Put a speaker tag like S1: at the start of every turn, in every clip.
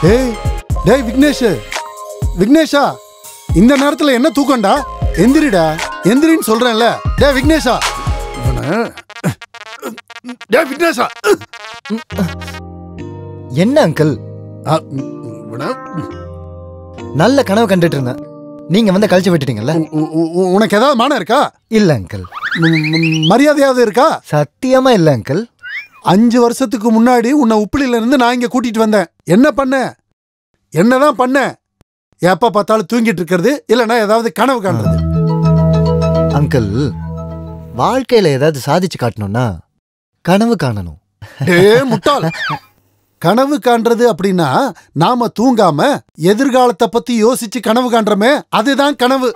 S1: ஏய் டேய் விக்னேஷ், விக்னேஷா இந்த நேரத்துல என்ன தூக்கண்டா? எந்திரிடா, எந்திரின்னு சொல்றேன்ல. டேய் விக்னேஷா, டேய் விக்னேஷா.
S2: என்ன அங்கிள்? நல்ல கனவு கண்டுட்டு இருந்தேன், நீங்க வந்து கழிச்சு விட்டுட்டீங்கல்ல.
S1: உனக்கு ஏதாவது மானம் இருக்கா?
S2: இல்ல அங்கிள்.
S1: மரியாதையாவது இருக்கா?
S2: சத்தியமா இல்ல அங்கிள்.
S1: 5 வருஷத்துக்கு முன்னாடி உன்னை உப்பிலில இருந்து நான் இங்க கூட்டிட்டு வந்தேன். என்ன பண்ண? என்னதான் பண்ண? எப்ப பார்த்தாலும் தூங்கிட்டு இருக்கிறது, இல்லைன்னா ஏதாவது கனவு காண்றது.
S2: அங்கிள், வாழ்க்கையில ஏதாவது சாதிச்சு காட்டணும்னா கனவு காணணும்.
S1: முட்டாள். கனவு காண்றது அப்படின்னா நாம தூங்காம எதிர்காலத்தை பத்தி யோசிச்சு கனவு காண்றமே, அதுதான் கனவு.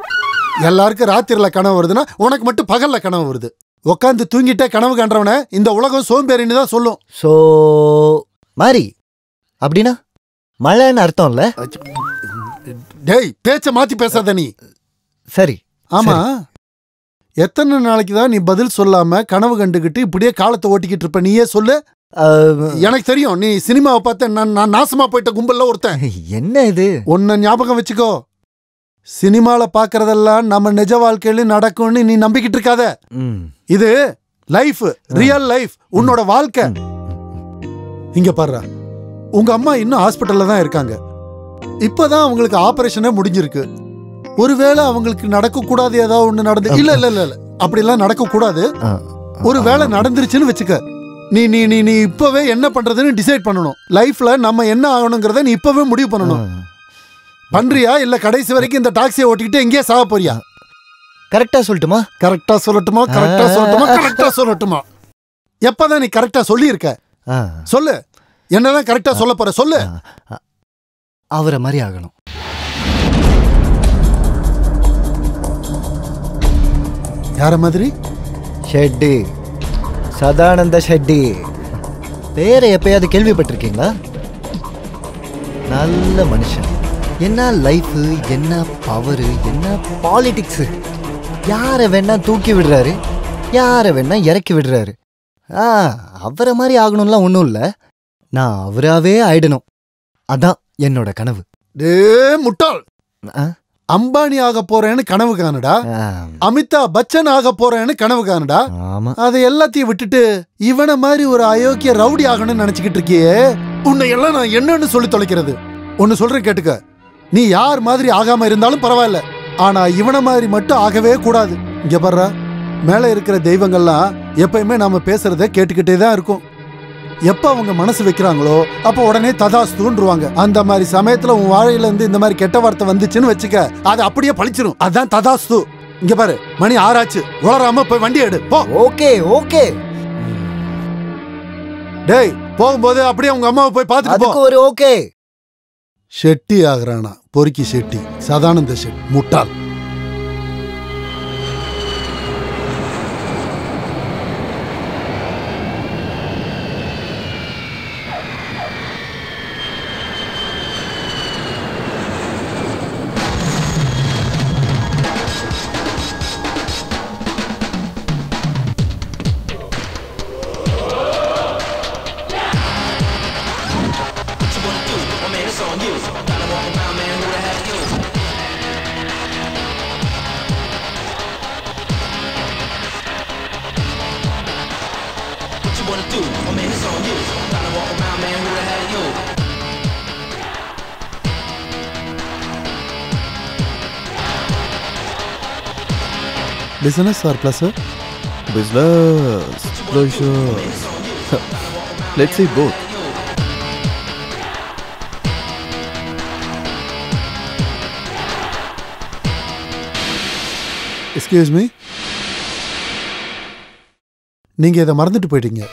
S1: எல்லாருக்கும் ராத்திரில கனவு வருதுன்னா உனக்கு மட்டும் பகல்ல கனவு வருது. உட்காந்து தூங்கிட்டே கனவு காண்றவன இந்த உலகம் சோம்பேறின்னு தான் சொல்லும்.
S2: சோ மாரி அப்படின்னா மழைன்னு அர்த்தம் இல்ல?
S1: டேய் பேச்ச மாத்தி பேசாத நீ.
S2: சரி.
S1: ஆமா, எத்தனை நாளைக்கு தான் நீ பதில் சொல்லாம கனவு கண்டுகிட்டு இப்படியே காலத்தை ஓட்டிக்கிட்டு இருப்ப? நீயே சொல்லு. எனக்கு தெரியும், நீ சினிமாவை பார்த்த நான் நாசமா போயிட்ட கும்பல்ல ஒருத்தன்.
S2: என்ன இது?
S1: ஒன்ன ஞாபகம் வச்சுக்கோ, சினிமால பாக்குறதெல்லாம் நம்ம நிஜ வாழ்க்கையில நடக்கும்னு நீ நம்பிக்கிட்டு இருக்காத. இது லைஃப், ரியல் லைஃப், உன்னோட வாழ்க்கை. இங்க பாரு, உங்க அம்மா இன்னும் ஹாஸ்பிட்டல்ல தான் இருக்காங்க. இப்பதான் அவங்களுக்கு ஆபரேஷனே முடிஞ்சிருக்கு. ஒருவேளை அவங்களுக்கு நடக்க கூடாது ஏதாவது ஒண்ணு நடந்து, இல்ல இல்ல இல்ல இல்ல அப்படிலாம் நடக்க கூடாது. ஒரு வேளை நடந்துருச்சுன்னு வச்சுக்க, நீ நீ நீ நீ இப்பவே என்ன பண்றதுன்னு டிசைட் பண்ணணும். லைஃப்ல நம்ம என்ன ஆகணுங்கிறத நீ இப்பவே முடிவு பண்ணணும். பண்றியா இல்ல கடைசி வரைக்கும் இந்த டாக்ஸியை ஓட்டிக்கிட்டு எங்கேயே சாக போறியா?
S2: கரெக்டா சொல்லட்டுமா?
S1: கரெக்டா சொல்லட்டுமா? கரெக்டா சொல்லட்டுமா? கரெக்டா சொல்லட்டுமா? எப்பதான் நீ கரெக்டா சொல்லி இருக்க? சொல்லு, என்னதான் கரெக்டா சொல்ல போற? சொல்லு.
S2: அவரை மாதிரி ஆகணும்.
S1: யார மாதிரி?
S2: ஷெட்டி, சதானந்த ஷெட்டி. பேரை எப்பயாவது கேள்விப்பட்டிருக்கீங்களா? நல்ல மனுஷன். என்ன லைஃப், என்ன பவரு, என்ன பாலிடிக்ஸ். யாரை வேணா தூக்கி விடுறாரு, யாரை வேணா இறக்கி விடுறாரு. அவரை மாதிரி ஆகணும்லாம் ஒன்றும் இல்லை, நான் அவராகவே ஆயிடணும். அதான் என்னோட கனவு.
S1: டே முட்டாள், அம்பானி ஆக போறேன்னு கனவு காணுடா, அமிதாப் பச்சன் ஆக போறேன்னு கனவு காணுடா. அதை எல்லாத்தையும் விட்டுட்டு இவனை மாதிரி ஒரு அயோக்கிய ரவுடி ஆகணும்னு நினைச்சுக்கிட்டு இருக்கியே, உன்னை எல்லாம் நான் என்னன்னு சொல்லி தொலைக்கிறது. ஒன்னு சொல்றேன் கேட்டுக்க, நீ யார் மாதிரி ஆகாம இருந்தாலும் பரவாயில்ல, ஆனா இவனை மாதிரி மட்டும் ஆகவே கூடாது. இங்க பாரு, மேல இருக்கிற தெய்வங்கள்லாம் எப்பயுமே நாம பேசுறத கேட்டுக்கிட்டே தான் இருக்கும். எப்ப அவங்க மனசு வைக்கிறாங்களோ அப்ப உடனே ததாஸ்துன்றுவாங்க. அந்த மாதிரி சமயத்துல உன் வாழையில இருந்து இந்த மாதிரி கெட்ட வார்த்தை வந்துச்சுன்னு வச்சுக்க, அது அப்படியே பழிச்சிரும். அதான் ததாஸ்து. இங்க பாரு, மணி 6 ஆச்சு, உளராம போய் வண்டி எடு போ.
S2: Okay okay.
S1: டேய், போகும்போது அப்படியே உங்க அம்மாவை போய் பார்த்துட்டு போ.
S2: ஒரு ஓகே.
S1: ஷெட்டி ஆகுறானா? பொறுக்கி ஷெட்டி, சதானந்த ஷெட்டி, முட்டாள். Business or pleasure?
S3: Business, pleasure. Let's say both.
S1: Excuse me. நீங்க இதை மறந்துட்டு போயிட்டீங்க.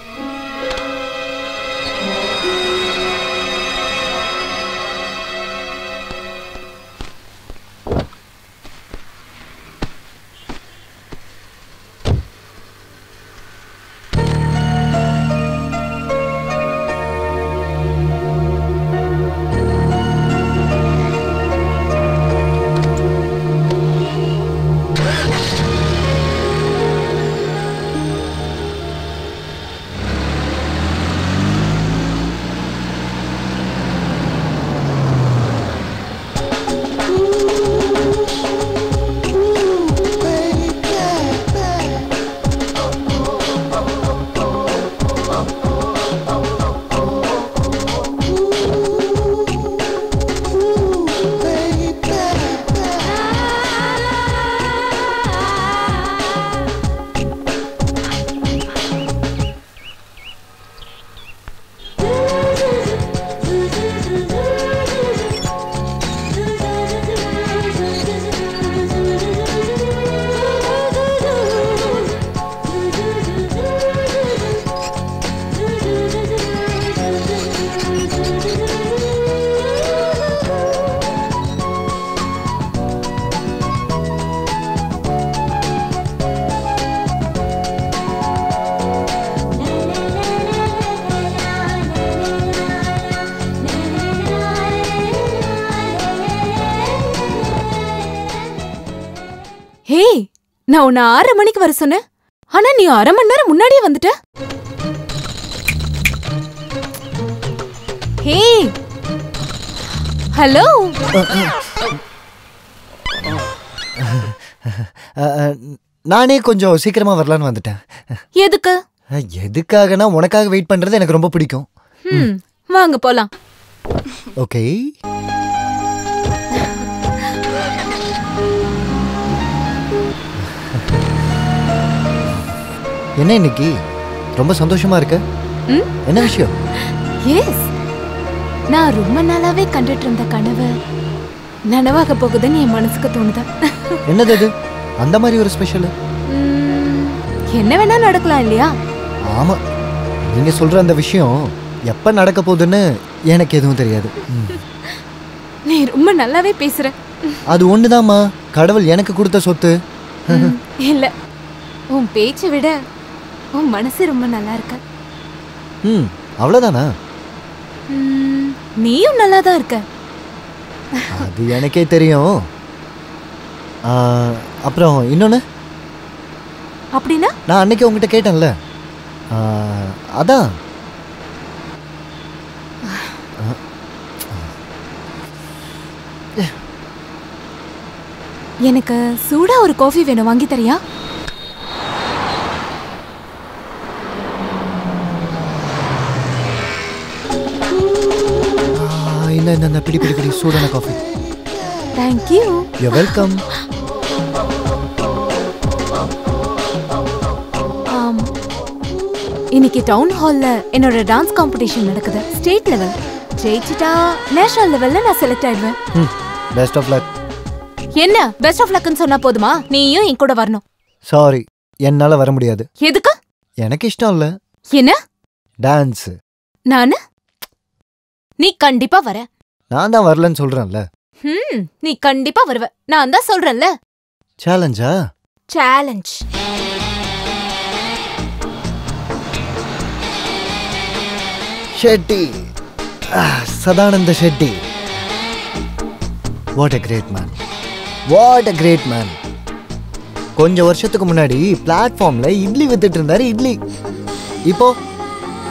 S4: ஹே, நான் உன்னை 6:30 மணிக்கு வர சொன்னேன். ஆனா நீ 1/2 மணி நேரம் முன்னாடியே வந்துட்ட. ஹே, ஹலோ.
S2: நானே கொஞ்சம் சீக்கிரமா வரலான்னு வந்துட்டேன்.
S4: எதுக்கு?
S2: எதுக்காகனா உனக்காக வெயிட் பண்றது எனக்கு ரொம்ப பிடிக்கும்.
S4: வாங்க போலாம்.
S2: ஓகே. என்ன இன்னைக்கு ரொம்ப சந்தோஷமா இருக்க? என்ன விஷயம்?
S4: எஸ், நான் ரொம்ப நாளாவே கண்டுட்டு இருந்த கனவு நனவாக போகுதுன்னு என் மனசுக்கு தோணுது.
S2: என்னது அது? அந்த மாதிரி ஒரு ஸ்பெஷல்?
S4: என்ன வேணா நடக்கலாம் இல்லையா?
S2: ஆமா, நீங்க சொல்ற அந்த விஷயம் எப்ப நடக்க போகுதுன்னு எனக்கு எதுவும் தெரியாது.
S4: நீ ரொம்ப நல்லாவே பேசுற.
S2: அது ஒண்ணுதாம்மா கடவுள் எனக்கு கொடுத்த சொத்து.
S4: இல்ல, உன் பேச்சை விட உன் மனசு ரொம்ப நல்லா இருக்க.
S2: அவ்வளவுதானா?
S4: நீயும் நல்லாதான் இருக்க.
S2: அது எனக்கே தெரியும். அப்புறம் இன்னொன்னு.
S4: அப்படின்னா?
S2: நான் அன்னைக்கு உங்ககிட்ட கேட்டேன்ல, அதான்.
S4: எனக்கு சூடா ஒரு காஃபி வேணும், வாங்கி தரியா?
S2: என்ன பிடி பிடி பிடி சூடான coffee.
S4: Thank you.
S2: You're welcome.
S4: இன்னைக்கு டவுன் ஹால்ல என்னோட டான்ஸ் காம்படிஷன் நடக்குது. State level. ஜெயிச்சிட்டா நேஷனல் லெவல்ல நான் செலக்ட் ஆயிடுவேன்.
S2: Best of luck.
S4: என்ன பெஸ்ட் ஆஃப் லக்னு சொன்னா போதுமா? நீயும் என் கூட வரணும்.
S2: சாரி, என்னால வர முடியாது.
S4: எதுக்கு?
S2: எனக்கு இஷ்டம் இல்ல.
S4: என்ன?
S2: டான்ஸ்.
S4: நானு? நீ கண்டிப்பா வர.
S2: நான் தான் வரலன்னு சொல்றேன்ல.
S4: நீ கண்டிப்பா வருவ. நான் தான் சொல்றேன்ல.
S2: சேலஞ்சா?
S4: Challenge.
S2: Shetty, Sadananda Shetty. What a great man. What a great man. கொஞ்சம் வருஷத்துக்கு முன்னாடி பிளாட்ஃபார்ம்ல இட்லி வித்துட்டு இருந்தாரு. இட்லி. இப்போ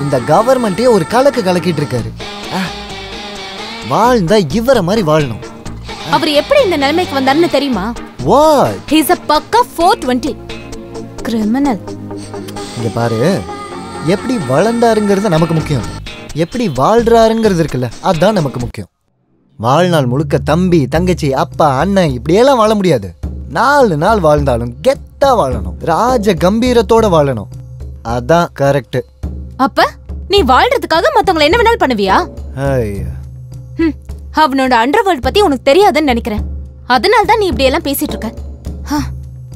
S2: இந்த கவர்மெண்டே ஒரு கலக்கு கலக்கிட்டு இருக்காரு. வாழ்ந்தா இவரை மாதிரி வாழணும்.
S4: அவர் எப்படி இந்த நிலைமைக்கு வந்தாருன்னு தெரியுமா?
S2: வாட்?
S4: He is a பக்கா 420 கிரிமினல்.
S2: இங்க பாரு, எப்படி வளர்ந்தாருங்கிறது நமக்கு முக்கியம். எப்படி வாழ்றாருங்கிறது இருக்குல்ல, அதுதான் நமக்கு முக்கியம். வாழ்நாள் முழுக்க தம்பி தங்கச்சி அப்பா அண்ணன் இப்படியெல்லாம் வாழ முடியாது. 4 நாள் வாழ்ந்தாலும் கெத்தா வாழணும், ராஜ கம்பீரத்தோட வாழணும். அதான் கரெக்ட்.
S4: அப்ப நீ வாழ்றதுக்காக மத்தவங்களை என்ன வேணாலும் பண்ணுவியா? அவனோட அண்டர்வேர்ல்ட் பத்தி உனக்கு தெரியாதுன்னு நினைக்கிறேன். அதனால தான் நீ இப்படி எல்லாம் பேசிட்டு இருக்க.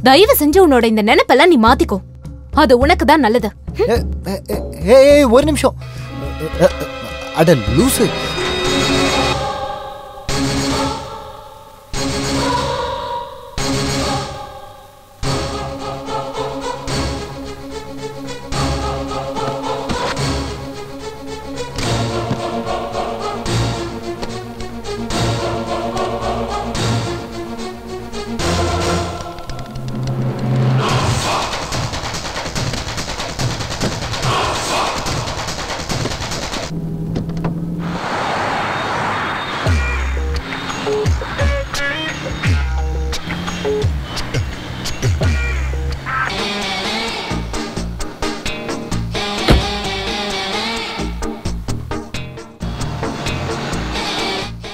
S4: தயவு செஞ்சு உன்னோட இந்த நினைப்பெல்லாம் நீ மாத்திக்கோ. அது உனக்கு தான் நல்லது.
S2: ஒரு நிமிஷம். அட லூசு.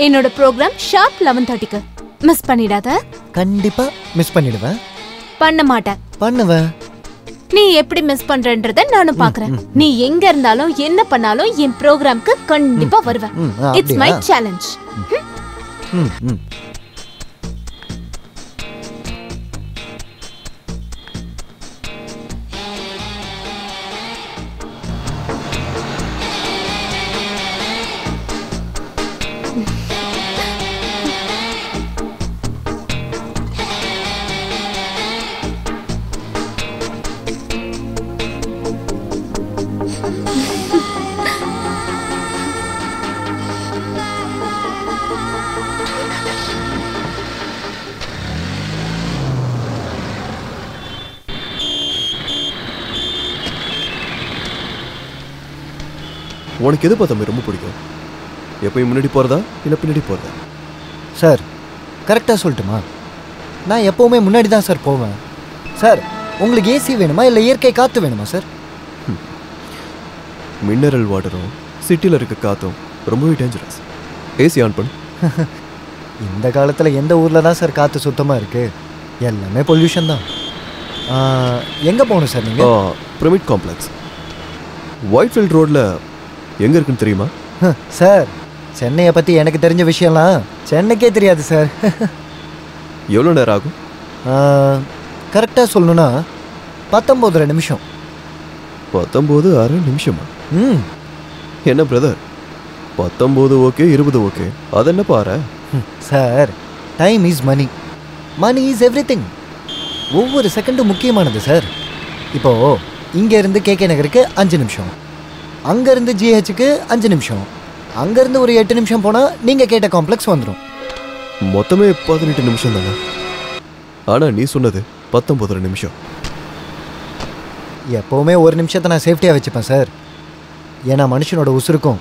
S4: என்னோட ப்ரோக்ராம் ஷார்ப் 11:30க்கு. மிஸ் பண்ணிடாத.
S2: கண்டிப்பா மிஸ் பண்ணிடுவேன்.
S4: பண்ண மாட்டேன்.
S2: பண்ணுவேன்.
S4: நீ எப்படி மிஸ் பண்றன்றத நானும் பாக்குறேன். நீ எங்க இருந்தாலும் என்ன பண்ணாலும் என் ப்ரோக்ராம்க்கு கண்டிப்பா வருவேன். It's my challenge.
S3: உனக்கு எது பார்த்தா ரொம்ப பிடிக்கும்? எப்பயும் முன்னாடி போகிறதா இல்லை பின்னாடி போகிறதா?
S2: சார் கரெக்டாக சொல்லட்டுமா? நான் எப்போவுமே முன்னாடி தான் சார் போவேன். சார் உங்களுக்கு ஏசி வேணுமா இல்லை இயற்கை காற்று வேணுமா சார்?
S3: மினரல் வாட்டரும் சிட்டியில் இருக்க காற்றும் ரொம்பவே டேஞ்சரஸ். ஏசி ஆன் பண்ணு.
S2: இந்த காலத்தில் எந்த ஊரில் தான் சார் காற்று சுத்தமாக இருக்குது? எல்லாமே பொல்யூஷன் தான். எங்கே போகணும் சார் நீங்கள்?
S3: பிரமிட் காம்ப்ளெக்ஸ் ஒயிட்ஃபீல்ட் ரோடில் எங்கே இருக்குன்னு தெரியுமா?
S2: சார் சென்னையை பற்றி எனக்கு தெரிஞ்ச விஷயம்லாம் சென்னைக்கே தெரியாது சார்.
S3: எவ்வளோ நேரம் ஆகும்?
S2: கரெக்டாக சொல்லணுன்னா 19 நிமிஷம்.
S3: 19.5 நிமிஷமா? என்ன பிரதர், 19 ஓகே 20 ஓகே, அது என்ன பாரு
S2: sir? Time is money, money is everything. ஒவ்வொரு செகண்டும் முக்கியமானது சார். இப்போது இங்கேருந்து கேகே நகருக்கு 5 நிமிஷம், அங்கேருந்து ஜிஹெச்சுக்கு 5 நிமிஷம், அங்கேருந்து ஒரு 8 நிமிஷம் போனால் நீங்கள் கேட்ட காம்ப்ளெக்ஸ் வந்துடும்.
S3: மொத்தமே 18 நிமிஷம் தானே. ஆனால் நீ சொன்னது 19 நிமிஷம்.
S2: எப்போவுமே ஒரு நிமிஷத்தை நான் சேஃப்டியாக வச்சுப்பேன் சார். ஏன்னா மனுஷனோட உசுருக்கும்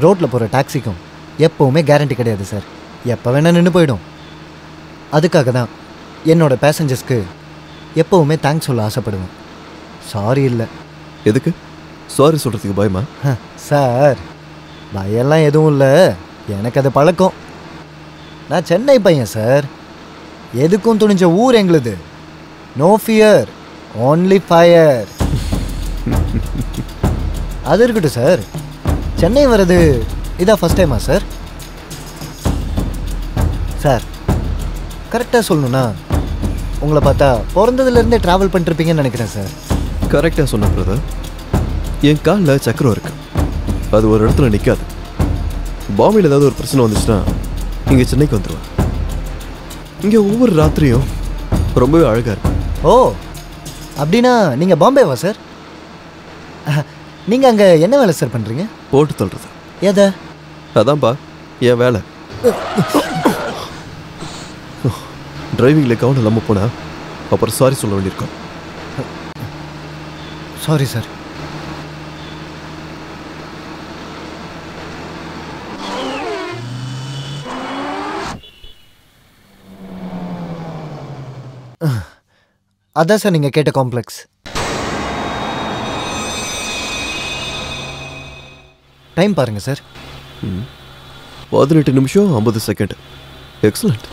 S2: ரோட்டில் போகிற டாக்ஸிக்கும் எப்போவுமே கேரண்டி கிடையாது சார். எப்போ வேணால் நின்று போயிடும். அதுக்காக தான் என்னோடய பேசஞ்சர்ஸ்க்கு எப்போவுமே தேங்க்ஸ் சொல்ல ஆசைப்படுவேன். சாரி இல்லை.
S3: எதுக்கு சாரி சொல்கிறதுக்கு பயமா?
S2: சார் பயம்லாம் எதுவும் இல்லை, எனக்கு அது பழக்கம். நான் சென்னை பையன் சார். எதுக்கும் துணிஞ்ச ஊர் எங்களுது. No fear, only fire. அது இருக்கட்டும் சார், சென்னை வர்றது இதான் ஃபஸ்ட் டைமா சார்? சார் கரெக்டாக சொல்லணுன்னா உங்களை பார்த்தா பிறந்ததுலேருந்தே ட்ராவல் பண்ணிருப்பீங்கன்னு நினைக்கிறேன் சார்.
S3: கரெக்டாக சொன்ன பிரதர். என் காலில் சக்கரம் இருக்கு, அது ஒரு இடத்துல நிற்காது. பாம்பேயில் ஏதாவது ஒரு பிரச்சனை வந்துச்சுன்னா இங்கே சென்னைக்கு வந்துடுவேன். இங்கே ஒவ்வொரு ராத்திரியும் ரொம்பவே அழகாக இருக்கும்.
S2: ஓ அப்படின்னா நீங்கள் பாம்பேவா சார்? நீங்கள் அங்கே என்ன வேலை சார் பண்ணுறீங்க?
S3: போட்டு தள்ளுறது.
S2: எதை?
S3: அதான்ப்பா என் வேலை. டிரைவிங்கில் கவனம் இல்லாமல் போனால் அப்புறம் சாரி சொல்ல வேண்டியிருக்கோம்.
S2: Sorry sir. அதான் சார் நீங்கள் கேட்ட காம்ப்ளெக்ஸ். டைம் பாருங்க சார்.
S3: 18 நிமிஷம் 50 second. Excellent.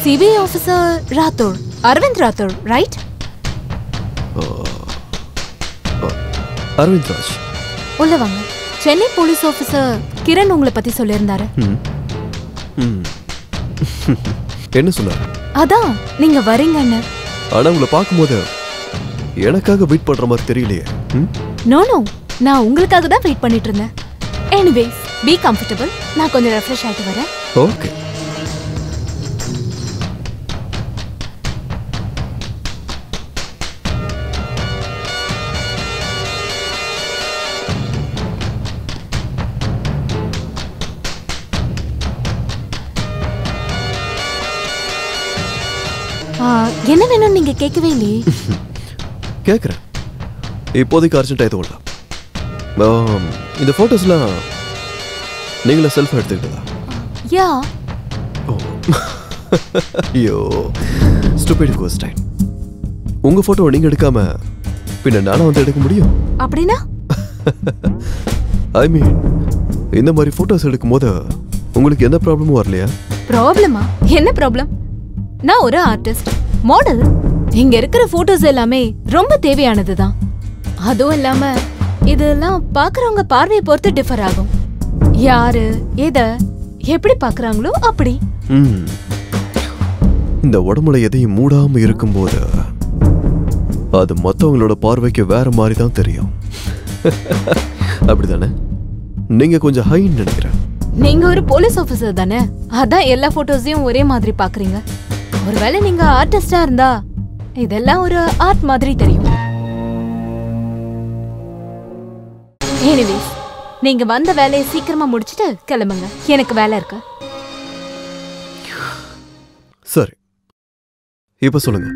S4: CBI officer Rathore, Arvind Rathore, right?
S3: Aravind Raj.
S4: உள்ள வாங்க. சென்னை போலீஸ் ஆஃபீஸர் கிரண் உங்களை பத்தி சொல்லியிருந்தாரு.
S3: என்ன சொன்னார்?
S4: அதான் நீங்க வரீங்கன்னு.
S3: ஆனா உங்களை பார்க்கும்போது எனக்காக வெயிட் பண்ற மாதிரி தெரியலையே.
S4: நோ நோ, நான் உங்களுக்காக தான் வெயிட் பண்ணிட்டு இருந்தேன். Anyways be comfortable. நான் கொஞ்சம் ரெஃப்ரெஷ் ஆயிட்டு வரேன்.
S3: ஓகே.
S4: என்ன வேணும் நீங்க கேட்கவே இல்லையே.
S3: கேட்குறேன். இப்போதைக்கு அர்ஜென்ட்டாக எதுவும் இல்லை. இந்த ஃபோட்டோஸ்லாம் நீங்களே செல்ஃபாக எடுத்துக்கிட்டதா?
S4: யா.
S3: ஓ ஐயோ ஸ்டூபிட் கொஸ்டின். உங்கள் ஃபோட்டோ நீங்கள் எடுக்காம பின்ன நானும் வந்து எடுக்க முடியும்?
S4: அப்படின்னா
S3: ஐ மீன் இந்த மாதிரி ஃபோட்டோஸ் எடுக்கும் போது உங்களுக்கு எந்த ப்ராப்ளமும் வரலையா?
S4: ப்ராப்ளமா? என்ன ப்ராப்ளம்? நான் ஒரு ஆர்டிஸ்ட், மாடல். இங்க இருக்கிற போட்டோஸ் எல்லாமே ரொம்ப தேவையானதுதான். அதுவும் இல்லாம இதெல்லாம் பாக்குறவங்க பார்வையை பொறுத்து டிஃபர் ஆகும். யாரு எதை எப்படி பாக்குறாங்களோ அப்படி.
S3: இந்த உடம்புல எதையும் மூடாம இருக்கும்போது அது மற்றவங்களோட பார்வைக்கு வேற மாதிரி தான் தெரியும். அப்படிதானே? நீங்க கொஞ்சம் ஹைன்னு நினைக்கிறேன்.
S4: நீங்க ஒரு போலீஸ் ஆபீசர் தானே, அதான் எல்லா போட்டோஸையும் ஒரே மாதிரி பாக்குறீங்க. ஒருவேளை நீங்க ஆர்டிஸ்டா இருந்தா இதெல்லாம் ஒரு ஆர்ட் மாதிரி தெரியும். எனிவேஸ், நீங்க வந்த வேலையை சீக்கிரமா முடிச்சிட்டு கிளம்புங்க, எனக்கு வேலை இருக்கு.
S3: சரி, இப்ப சொல்லுங்க,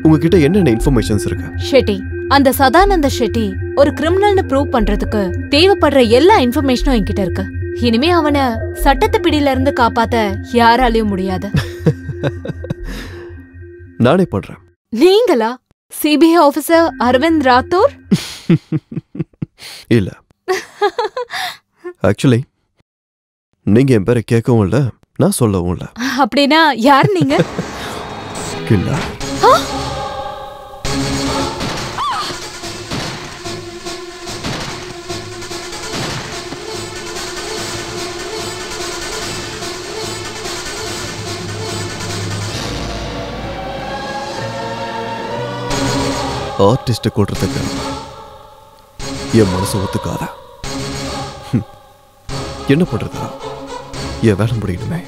S3: உங்ககிட்ட என்னென்ன இன்ஃபர்மேஷன்ஸ் இருக்கு?
S4: ஷெட்டி, அந்த சதானந்த ஷெட்டி ஒரு கிரிமினல்னு ப்ரூவ் பண்றதுக்கு தேவைப்படுற எல்லா இன்ஃபர்மேஷனும் என்கிட்ட இருக்கு. இனிமே அவனை சட்டத்து பிடியில இருந்து காப்பாத்த யாராலையும் முடியாது.
S3: நானே பண்றேன்.
S4: நீங்களா? CBI officer Arvind Rathore?
S3: இல்ல, ஆக்சுவலி நீங்க என் பேரை கேட்கவும் இல்ல, நான் சொல்லவும் இல்ல.
S4: அப்படின்னா யார் நீங்க?
S3: கில்லா. ஆர்டிஸ்ட கொள்றதுக்கு என் மனசு ஒத்துக்காத. என்ன பண்றதா? என் வேலை முடியணுமே.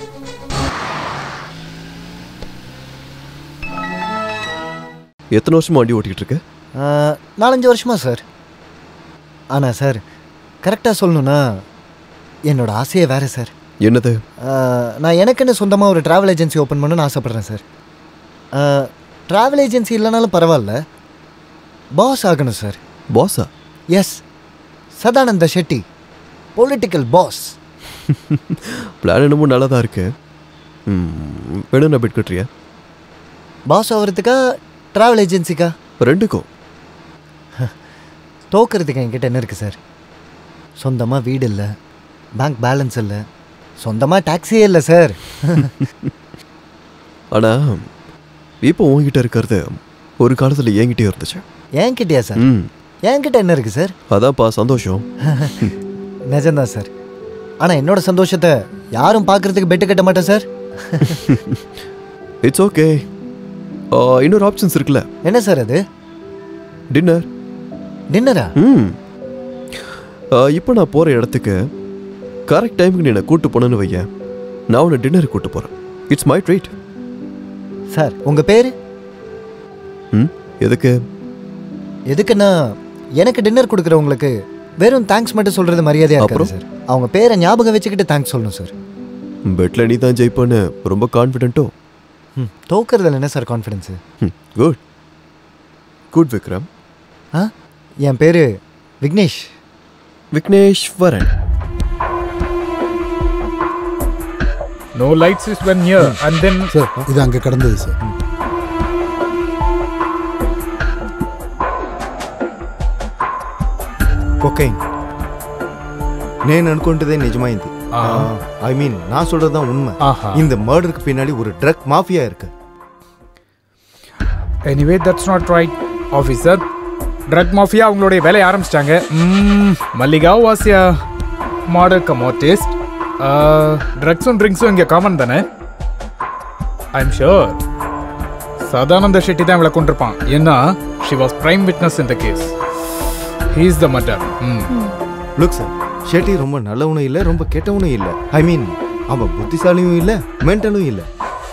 S3: எத்தனை வருஷமா வண்டி ஓட்டிட்டு இருக்க?
S2: 4-5 வருஷமா சார். ஆனா சார், கரெக்டா சொல்லணும்னா என்னோட ஆசையே வேற சார்.
S3: என்னது?
S2: நான் எனக்குன்னு சொந்தமாக ஒரு ட்ராவல் ஏஜென்சி ஓப்பன் பண்ணணும்னு ஆசைப்பட்றேன் சார். ட்ராவல் ஏஜென்சி இல்லைனாலும் பரவாயில்ல, பாஸ் ஆகணும் சார்.
S3: பாஸா?
S2: Yes, Sadananda Shetty, political boss.
S3: Plan என்னமோ நல்லா தான் இருக்கு. வேணும் நான் பிட் கட்டுறியா?
S2: பாஸ் ஆகிறதுக்கா ட்ராவல் ஏஜென்சிக்கா?
S3: ரெண்டுக்கும்.
S2: தோக்கிறதுக்கு என்கிட்ட என்ன இருக்குது சார்? சொந்தமாக வீடு இல்லை, பேங்க் பேலன்ஸ் இல்லை, சொந்தமாக டாக்ஸியே இல்லை சார்.
S3: ஆனால் இப்போ உங்ககிட்ட இருக்கிறது ஒரு காலத்தில் என்கிட்டயே இருந்துச்சு.
S2: என்கிட்டயா சார்? என்கிட்ட என்ன இருக்குது சார்?
S3: அதான்ப்பா சந்தோஷம்.
S2: நிஜம்தான் சார். ஆனால் என்னோட சந்தோஷத்தை யாரும் பார்க்குறதுக்கு பெட்டு கட்ட மாட்டேன் சார்.
S3: It's okay. இன்னொரு ஆப்ஷன்ஸ் இருக்குல்ல.
S2: என்ன சார் அது?
S3: டின்னர்.
S2: டின்னரா?
S3: இப்போ நான் போகிற இடத்துக்கு கரெக்ட் டைமுக்கு நீ என்னை கூப்பிட்டு போனேன்னு வைய, நான் உன்னை டின்னருக்கு கூப்பிட்டு போகிறேன். It's my treat.
S2: சார், உங்கள் பேர்?
S3: எதுக்கு?
S2: எதுக்குன்னா எனக்கு டின்னர் கொடுக்குறவங்களுக்கு வெறும் தேங்க்ஸ் மட்டும் சொல்கிறது மரியாதையாக இருக்கும் சார். அவங்க பேரை ஞாபகம் வச்சுக்கிட்டு தேங்க்ஸ் சொல்லணும் சார்.
S3: பெட்டில் நீ தான் ஜெயிப்பேன்னு ரொம்ப கான்ஃபிடென்ட்டோ?
S2: தோக்கிறதுல என்ன sir confidence?
S3: Good good Vikram.
S2: என் பேர் Vignesh.
S3: Vigneshwaran.
S5: No lights is when here and then
S1: sir, இது அங்கே கடந்தது சார்.
S6: కొకైన్ నేను అనుకుంటదే నిజమైంది. ఐ మీన్ நான் சொல்றதுதான் உண்மை. இந்த மர்டருக்கு பின்னாடி ஒரு ட்ரக் மாஃபியா இருக்கு.
S5: anyway that's not right officer. drug mafia அவங்களுடைய வேலையை ஆரம்பிச்சிட்டாங்க. Mallika was a murder commodist. ட்ரக்ஸும் ட்ரிங்க்ஸும் இங்கே காமன் தானே? ஐம் ஷுர் சதானந்த ஷெட்டி தான் இவளை கொண்டிருப்பான். ஏன்னா she was prime witness in the case. he is the murderer.
S6: Look sir, Shetty ரொம்ப நல்லவனும் இல்லை, ரொம்ப கெட்டவனும் இல்லை. ஐ மீன் அவன் புத்திசாலியும் இல்லை, மென்டலும் இல்லை.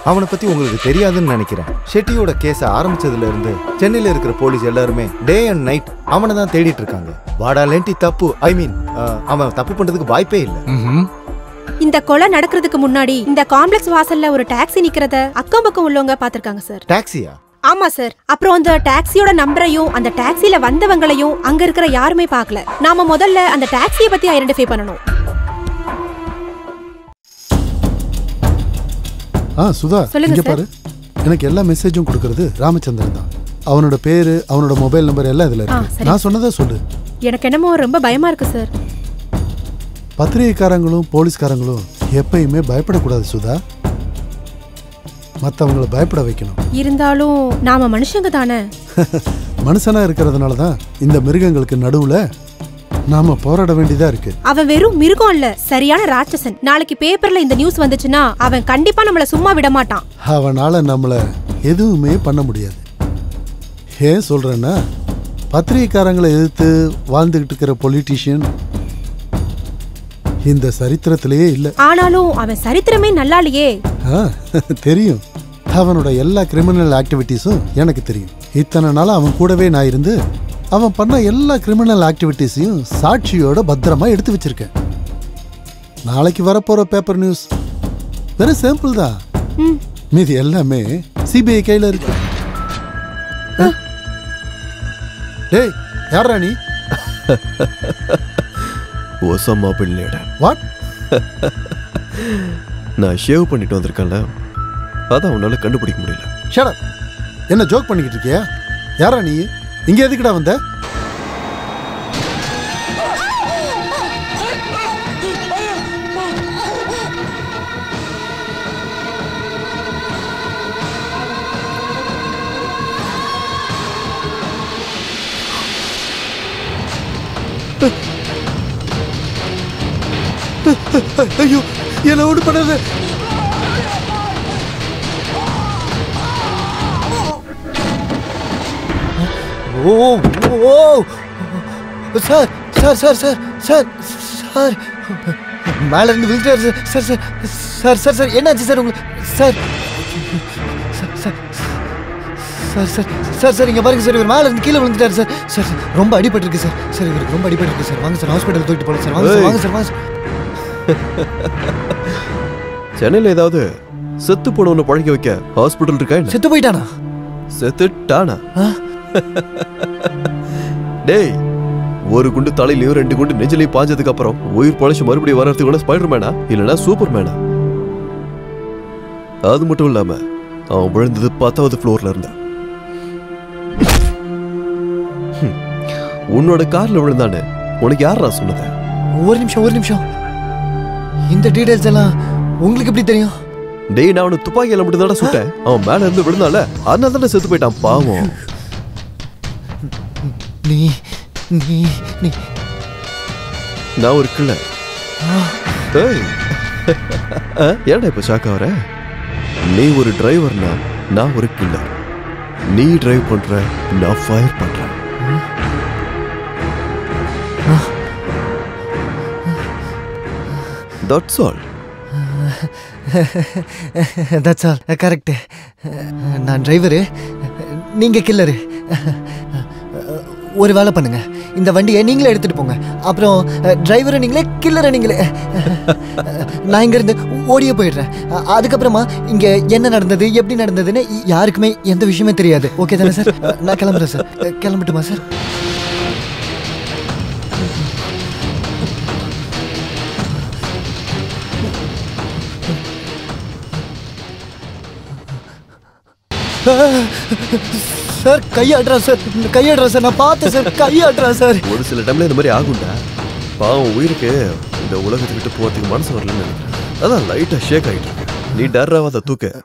S6: அவனை பற்றி உங்களுக்கு தெரியாதுன்னு நினைக்கிறேன். ஷெட்டியோட கேஸை ஆரம்பிச்சதுல இருந்து சென்னையில் இருக்கிற போலீஸ் எல்லாருமே டே அண்ட் நைட் அவனை தான் தேடிட்டு இருக்காங்க. வாடா லென்டி தப்பு, ஐ மீன் அவன் தப்பு பண்ணுறதுக்கு வாய்ப்பே இல்லை.
S7: இந்த கொலை நடக்கிறதுக்கு முன்னாடி இந்த காம்ப்ளெக்ஸ் வாசல்ல ஒரு டாக்ஸி நிக்கிறத அக்கம் பக்கம் உள்ளவங்க பாத்திருக்காங்க சார்.
S6: டாக்ஸியா?
S7: ஆமா சார். அப்புறம் அந்த டாக்ஸியோட நம்பரையும் அந்த டாக்ஸில வந்தவங்களையும் அங்க இருக்கிற யாருமே பார்க்கல. நாம முதல்ல அந்த டாக்ஸியை பத்தி ஐடென்டிஃபை பண்ணணும்.
S1: சுதா, இங்க பாரு. எனக்கு எல்லா மெசேஜும் கொடுக்கறது ராமச்சந்திரன் தான். அவனோட பேரு, அவனோட மொபைல் நம்பர் எல்லாம் இதுல இருக்கு. நான் சொன்னதை சொல்லு.
S7: எனக்கு என்னமோ ரொம்ப பயமா இருக்கு சார்.
S1: பத்திரிகைக்காரங்களும் போலீஸ்காரங்களும் எப்பயுமே பயப்படக்கூடாது சுதா. மற்றவங்களை பயப்பட வைக்கணும்.
S7: இருந்தாலும் நாம மனுஷங்க தானே.
S1: மனுஷனா இருக்கிறதுனால தான் இந்த மிருகங்களுக்கு நடுவுல நாம போராட வேண்டியதா இருக்கு.
S7: அவன் வெறும் மிருகம் இல்ல, சரியான ராட்சசன். நாளைக்கு பேப்பர்ல இந்த நியூஸ் வந்துச்சுன்னா அவன் கண்டிப்பா நம்மள சும்மா விட மாட்டான்.
S1: அவனால நம்மள எதுவுமே பண்ண முடியாது. ஏன் சொல்றேன்னா பத்திரிகைக்காரங்களை எதிர்த்து வாழ்ந்துகிட்டு இருக்கிற பொலிட்டீஷியன் இந்த சரித்திரத்திலேயே இல்ல.
S7: ஆனாலும் அவன் சரித்திரமே நல்லா இல்லையே.
S1: தெரியும், அவனோட எல்லா கிரிமினல் ஆக்டிவிட்டீஸும் எனக்கு தெரியும். இத்தனை நாள் அவன் கூடவே நான் இருந்து அவன் பண்ண எல்லா கிரிமினல் ஆக்டிவிட்டீஸையும் சாட்சியோட பத்திரமா எடுத்து வச்சிருக்கேன். நாளைக்கு வரப்போற பேப்பர் நியூஸ் வெறும் சாம்பிள் தான். மீதி எல்லாமே சிபிஐ கையில இருக்கு. டேய், யாரா நீ?
S3: Osama bin Laden.
S1: வாட்?
S3: நான் ஷேவ் பண்ணிட்டு வந்திருக்கேன்ல, அதான் உன்னால கண்டுபிடிக்க முடியல.
S1: Shut up. என்ன ஜோக் பண்ணிக்கிட்டு இருக்கியா? யாரா நீ? இங்க எதுக்குடா வந்த? ஐயோ, என்ன ஓடு பண்ணாத.
S2: Oh oh sir sir sir sir sir sir மேல இருந்து விழுந்துட்டாரு sir. Sir sir sir sir என்னாச்சு சார் உங்களுக்கு? Sir sir sir sir sir sir இங்க பாருங்க சார், இவர் மேல இருந்து கீழே விழுந்துட்டாரு சார். சார் ரொம்ப அடிபட்டிருக்கு சார். சார் இவருக்கு ரொம்ப அடிபட்டிருக்கு சார். வாங்க சார், ஹாஸ்பிட்டல் தூக்கிட்டு போகலாம் சார். வாங்க சார், வாங்க சார், வாங்க சார்.
S3: சென்னையில் ஏதாவது செத்து போனவனை பழக்க வைக்க ஹாஸ்பிட்டல் இருக்கா?
S2: செத்து போயிட்டானா?
S3: செத்துட்டானா? டேய், ஒரு குண்டு தலையிலையும் 2 குண்டு நெஞ்சிலையும் பாஞ்சதுக்கு அப்புறம் உயிர் பழச்சு மறுபடியும் வர்றதுக்கு ஸ்பைடர்மேனா இல்லைன்னா சூப்பர்மேனா? அது மட்டும் இல்லாம அவன் விழுந்தது 10வது ஃப்ளோர்ல இருந்தா. உன்னோட கார்ல விழுந்தானே, உனக்கு யாரா சொன்னது?
S2: ஒரு நிமிஷம். இந்த டீடைல்ஸ் எல்லாம் உங்களுக்கு எப்படி தெரியும்?
S3: டேய், நான் அவனை துப்பாக்கியில மட்டும் தானே சுட்டேன். அவன் மேல இருந்து விழுந்தால அதனால தானே செத்து போயிட்டான். பாவம்.
S2: நீ நீ நீ
S3: நான் ஒரு கில்லர். ஏன்டா இப்ப ஷாக் ஆகுற? நீ ஒரு டிரைவர்னா நான் ஒரு கில்லர். நீ டிரைவ் பண்ற, நான் ஃபயர் பண்றேன். That's all.
S2: That's all. Correct. நான் டிரைவரு, நீங்க கில்லரு. ஒரு வேலை பண்ணுங்க, இந்த வண்டியை நீங்களே எடுத்துட்டு போங்க. அப்புறம் டிரைவரை நீங்களே, கில்லரை நீங்களே. நான் இங்க இருந்து ஓடியே போயிடுறேன். அதுக்கப்புறமா இங்க என்ன நடந்தது, எப்படி நடந்ததுன்னு யாருக்குமே எந்த விஷயமே தெரியாது. ஓகே தானே சார்? நான் கிளம்புறேன் சார். கிளம்பட்டுமா சார்? சார் கையாடுறா சார், நான் பார்த்தேன் சார், கையாடுறா சார்.
S3: ஒரு சில டைம்ல இந்த மாதிரி ஆகும்டா. பாவம் உயிருக்கு இந்த உலகத்தை விட்டு போறதுக்கு மனசு வரலன்னு நினைக்கிறேன். அதான் லைட்டா ஷேக் ஆகிட்டு இருக்கு. நீ டர்ராவாத தூக்க.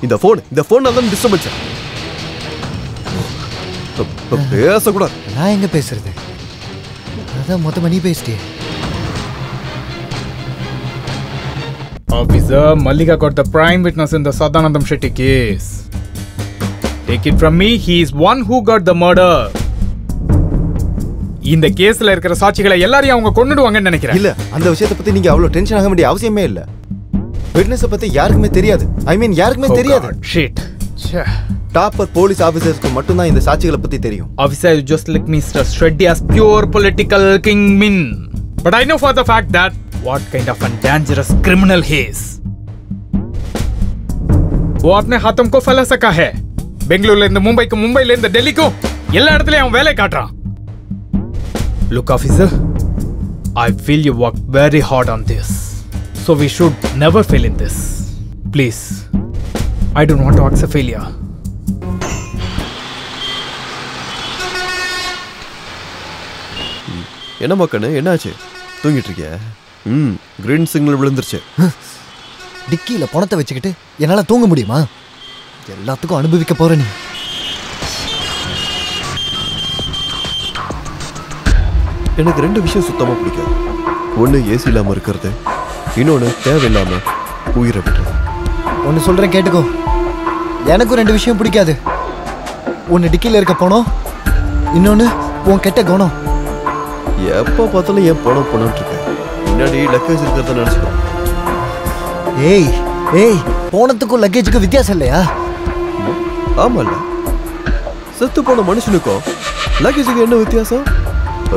S3: இந்த போன் தான் டிஸ்டர்பன்ஸ். பேசக்கூடாது.
S2: நான் எங்க பேசுறது? அதான் மொத்தமா நீ பேசிட்டே.
S5: Officer, Mallika got the prime witness in the Sadanandam Shetty case. Take it from me, he is one who got the murder. இந்த கேஸ்ல இருக்கிற சாட்சிகளை எல்லாரையும் அவங்க கொன்னுடுவாங்கன்னு நினைக்கிறேன்.
S6: இல்ல, அந்த விஷயத்தை பத்தி நீங்க அவ்வளவு டென்ஷன் ஆக வேண்டிய அவசியமே இல்ல. விட்னஸ் பத்தி யாருக்குமே தெரியாது. யாருக்குமே தெரியாது.
S5: Shit.
S6: டாப்பர் போலீஸ் ஆபீசர்ஸ்க்கு மட்டும் தான் இந்த சாட்சிகளை பத்தி தெரியும்.
S5: Officer, you just like Mr. Shreddy as pure political kingpin. But I know for the fact that what kind of a dangerous criminal he is. वो अपने हाथों को फैला सका है. बेंगलुरु लेंद मुंबई को, मुंबई लेंद दिल्ली को, எல்லா இடத்துலயும் அவன் வேலை காட்டுறான். Look, officer, I feel you worked very hard on this. So we should never fail in this. Please, I don't want to accept failure.
S3: என்ன மக்கனே, என்னாச்சு? தூங்கிட்டு இருக்கியா? கிரீன் சிக்னல் விழுந்துருச்சு.
S2: டிக்கியில பணத்தை வச்சுக்கிட்டு என்னால தூங்க முடியுமா? எல்லாத்துக்கும் அனுபவிக்க போற நீ.
S3: எனக்கு 2 விஷயம் சுத்தமா பிடிக்காது. ஒன்று ஏசி இல்லாம இருக்கிறது, இன்னொன்று தேவையில்லாம உயிரை விடுறது.
S2: ஒன்று சொல்றேன் கேட்டுக்கோ. எனக்கும் 2 விஷயம் பிடிக்காது. ஒன்று டிக்கியில இருக்க பணம், இன்னொன்று உன் கெட்ட குணம்.
S3: எப்போ பார்த்தாலும் என் பணம் போனட்டு இருக்கேன். முன்னாடி லக்கேஜ் இருக்கிறத நினைச்சுக்கோ.
S2: ஏய் ஏய், போனத்துக்கும் லக்கேஜுக்கும் வித்தியாசம் இல்லையா?
S3: ஆமால, செத்து போன மனுஷனுக்கும் லக்கேஜுக்கு என்ன வித்தியாசம்?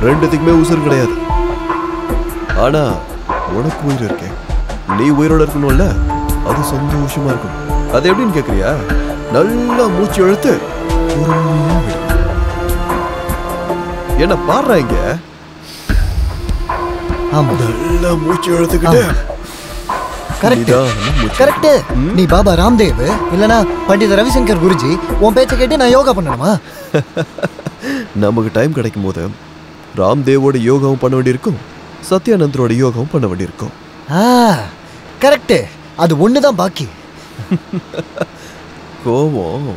S3: 2த்துக்குமே உசுறு கிடையாது. ஆனா உனக்கு உயிர் இருக்கேன், நீ உயிரோட இருக்கணும்ல, அது சந்தோஷமா இருக்கணும். அது எப்படின்னு கேக்குறியா? நல்லா மூச்சு இழுத்து பொறுமையா விடு. என்ன பாடுறாங்க? நல்லா மூச்சு இழுத்துக்கிட்டு.
S2: கரெக்ட். நீ பாபா ராம்தேவ் இல்லனா பண்டித ரவிசங்கர் குருஜி, உன் பேச்சை கேட்டு நான் யோகா பண்ணணுமா?
S3: நமக்கு டைம் கிடைக்கும் போது ராம்தேவோட யோகாவும் பண்ண வேண்டியிருக்கும், சத்யானந்தரோட யோகாவும் பண்ண வேண்டியிருக்கும்.
S2: கரெக்ட். அது ஒண்ணுதான் பாக்கி.
S3: கோவம்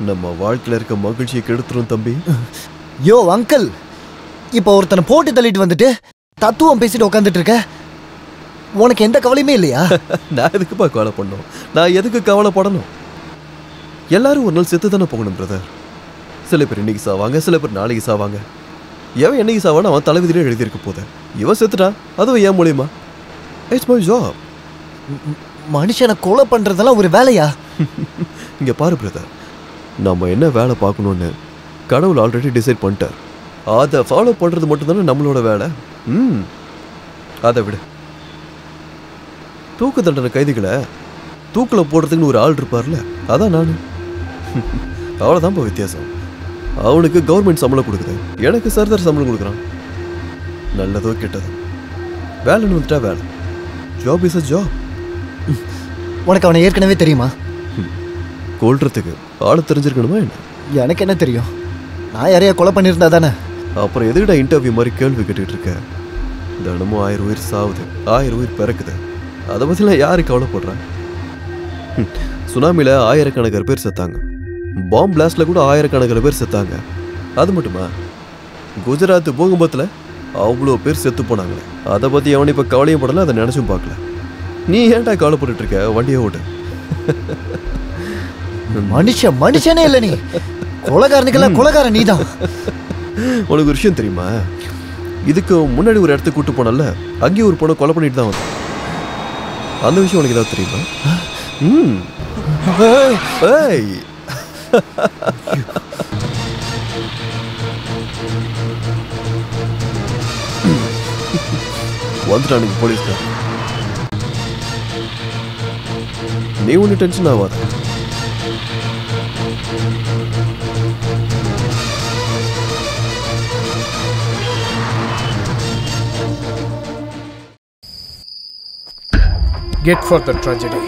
S3: நம்ம வாழ்க்கையில இருக்க மகிழ்ச்சியை கெடுத்துரும் தம்பி.
S2: யோ அங்கிள், இப்போ ஒருத்தனை போட்டு தள்ளிட்டு வந்துட்டு தத்துவம் பேசிட்டு உட்காந்துட்டு இருக்க. உனக்கு எந்த கவலையுமே இல்லையா?
S3: நான் எதுக்குப்பா கவலை பண்ணணும்? நான் எதுக்கு கவலைப்படணும்? எல்லாரும் ஒரு நாள் செத்து தானே போகணும் பிரதர். சில பேர் இன்னைக்கு சாவாங்க, சில பேர் நாளைக்கு சாவாங்க. எவன் என்னைக்கு சாவான்னு அவன் தலைவிதிலே எழுதியிருக்க போத. இவன் செத்துட்டான், அதுவும் ஏன் மூலியமா? It's my job.
S2: மனுஷனை கொலை பண்றதெல்லாம் ஒரு வேலையா?
S3: இங்க பாரு பிரதர், நம்ம என்ன வேலை பார்க்கணும்னு கடவுள் ஆல்ரெடி டிசைட் பண்ணிட்டார். அதை ஃபாலோ பண்றது மட்டும் தானே நம்மளோட வேலை. அதை விட தூக்கு தண்டனை கைதிகளை தூக்கில் போடுறதுக்குன்னு ஒரு ஆள் இருப்பார்ல, அதான் நான். அவ்வளோதான்ப்பா வித்தியாசம். அவனுக்கு கவர்மெண்ட் சம்பளம் கொடுக்குது, எனக்கு சர்தார் சம்பளம் கொடுக்குறான். நல்லதோ கெட்டதோ வேலைன்னு வந்துட்டா வேலை. Job is a job.
S2: உனக்கு அவனை ஏற்கனவே தெரியுமா?
S3: கொல்றதுக்கு ஆளு தெரிஞ்சிருக்கணுமா என்ன?
S2: எனக்கு என்ன தெரியும்? நான் யாரையா கொலை பண்ணியிருந்தா தானே.
S3: அப்புறம் எதுக்கிட்ட இன்டர்வியூ மாதிரி கேள்வி கேட்டுட்டு இருக்க? தினமும் 1000 உயிர் சாவுது, 1000 உயிர் பிறக்குது. அதை பற்றிலாம் யாரு கவலைப்படுறாங்க? சுனாமியில் ஆயிரக்கணக்கான பேர் செத்தாங்க, பாம்பு பிளாஸ்ட்ல கூட ஆயிரக்கணக்கான பேர் செத்தாங்க. அது மட்டுமா, குஜராத் பூகம்பத்தில் அவ்வளோ பேர் செத்து போனாங்களே. அதை பற்றி அவனை இப்போ கவலையும் படல, அதை நினச்சும் பார்க்கல. நீ ஏன்டா கவலைப்பட்டு இருக்க? வண்டியை ஓட்டு.
S2: மனுஷனே இல்லை நீ. கொலைகாரனுக்கெல்லாம் கொலைகாரன் நீ தான்.
S3: உனக்கு ஒரு விஷயம் தெரியுமா? இதுக்கு முன்னாடி ஒரு இடத்துக்கு கூட்டு போனல, அங்கேயும் ஒரு பொண்ணை கொலை பண்ணிட்டு தான் வந்தேன். அந்த விஷயம் உனக்கு ஏதாவது தெரியுமா? வந்துட்டானுங்க போலீஸ்கார். நீ ஒன்னும் டென்ஷன் ஆகாத.
S5: Get for the tragedy.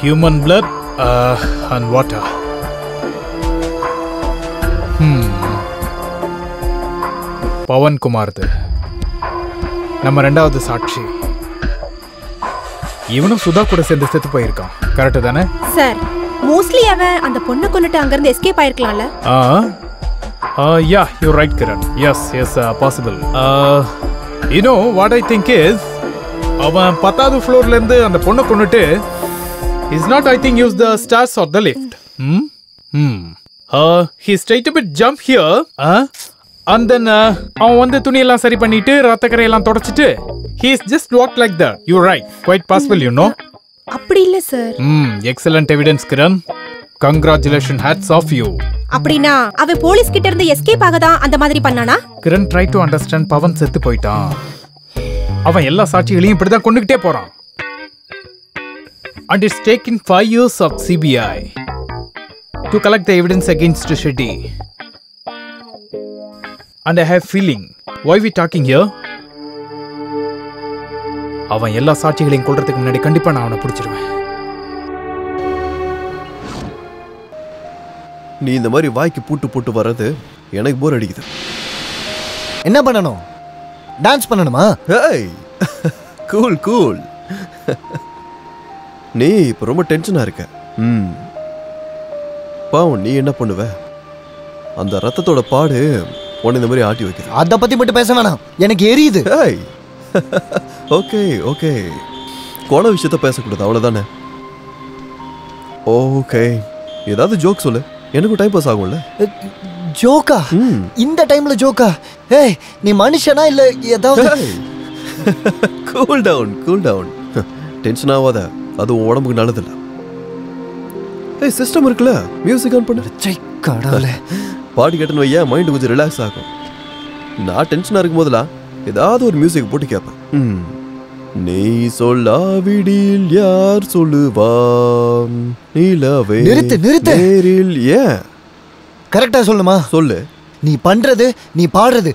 S5: Human blood and water. Pawan Kumar நம்ம 2வது சாட்சி. இவனும் சுதா கூட சேர்ந்து செத்து போயிருக்கான், கரெக்ட் தானே
S7: சார்? மோஸ்ட்லி அவன் அந்த பொண்ணை கொண்டுட்டு அங்க இருந்து எஸ்கேப் ஆயிருக்கலாம்ல.
S5: Yeah you right Kiran. Yes yes possible. You know what I think is, அவன் 10வது ஃப்ளோர்ல இருந்து அந்த பொண்ணை கொண்டுட்டு is not I think use the stairs or the lift. he straight a bit jump here and then அவன் வந்து துணியெல்லாம் சரி பண்ணிட்டு ரத்தக்கரையெல்லாம் தொடச்சிட்டு he is just walked like that. You're right, quite possible, you know.
S7: அப்படி இல்ல sir.
S5: Excellent evidence Kiran. Congratulations, hats off you.
S7: அப்படினா அவன் போலீஸ் கிட்ட இருந்து எஸ்கேப் ஆக தான் அந்த மாதிரி பண்ணானா?
S5: Kiran try to understand. Pawan செத்து போயிட்டான். அவன் எல்லா சாட்சிகளையும் இப்படி தான் கொண்டுக்கிட்டே போறான். And it's taken 5 years of CBI to collect the evidence against Shetty. And I have feeling, why we talking here? அவன் எல்லா சாட்சிகளையும் கொல்றதுக்கு முன்னாடி கண்டிப்பா நான் அவனை பிடிச்சிருவேன்.
S3: நீ இந்த மாதிரி வாய்க்கு பூட்டு போட்டு வர்றது எனக்கு போர் அடிக்குது.
S2: என்ன பண்ணணும்? டான்ஸ் பண்ணணுமா?
S3: ஏய் கூல் கூல். நீ இப்போ ரொம்ப டென்ஷனாக இருக்க. பாவம், நீ என்ன பண்ணுவ? அந்த ரத்தத்தோட பாடு உன்னை இந்த மாதிரி ஆட்டி வைக்குது.
S2: அதை பற்றி மட்டும் பேச வேணாம், எனக்கு எரியுது.
S3: ஏய் ஓகே ஓகே, கோண விஷயத்த பேசக்கூடாது, அவ்வளோதானே? ஓகே, ஏதாவது ஜோக் சொல்லு, எனக்கும் டைம் பாஸ் ஆகும்ல.
S2: ஜோக்கா? இந்த டைம்ல ஜோக்கா? ஏய், நீ மனுஷனா இல்ல ஏதாவது?
S3: Cool down cool down, tension ஆகாத, அது உன் உடம்புக்கு நல்லதில்ல. ஏய், சிஸ்டம் இருக்குல்ல, மியூசிக் ஆன் பண்ணு.
S2: கடவுளே,
S3: பாட்டு கேட்டுன்னு வையா, மைண்ட் கொஞ்சம் ரிலாக்ஸ் ஆகும். நான் டென்ஷனாக இருக்கும் போதெல்லாம் ஏதாவது ஒரு மியூசிக் போட்டு கேட்பேன். நீ சொல்லாவிடில் யார் சொல்லுவான் நிலவே.
S2: நிறுத்து நிறுத்து.
S3: நேரில் ஏன்
S2: கரெக்டா சொல்லுமா?
S3: சொல்லு.
S2: நீ பண்றது நீ பாடுறது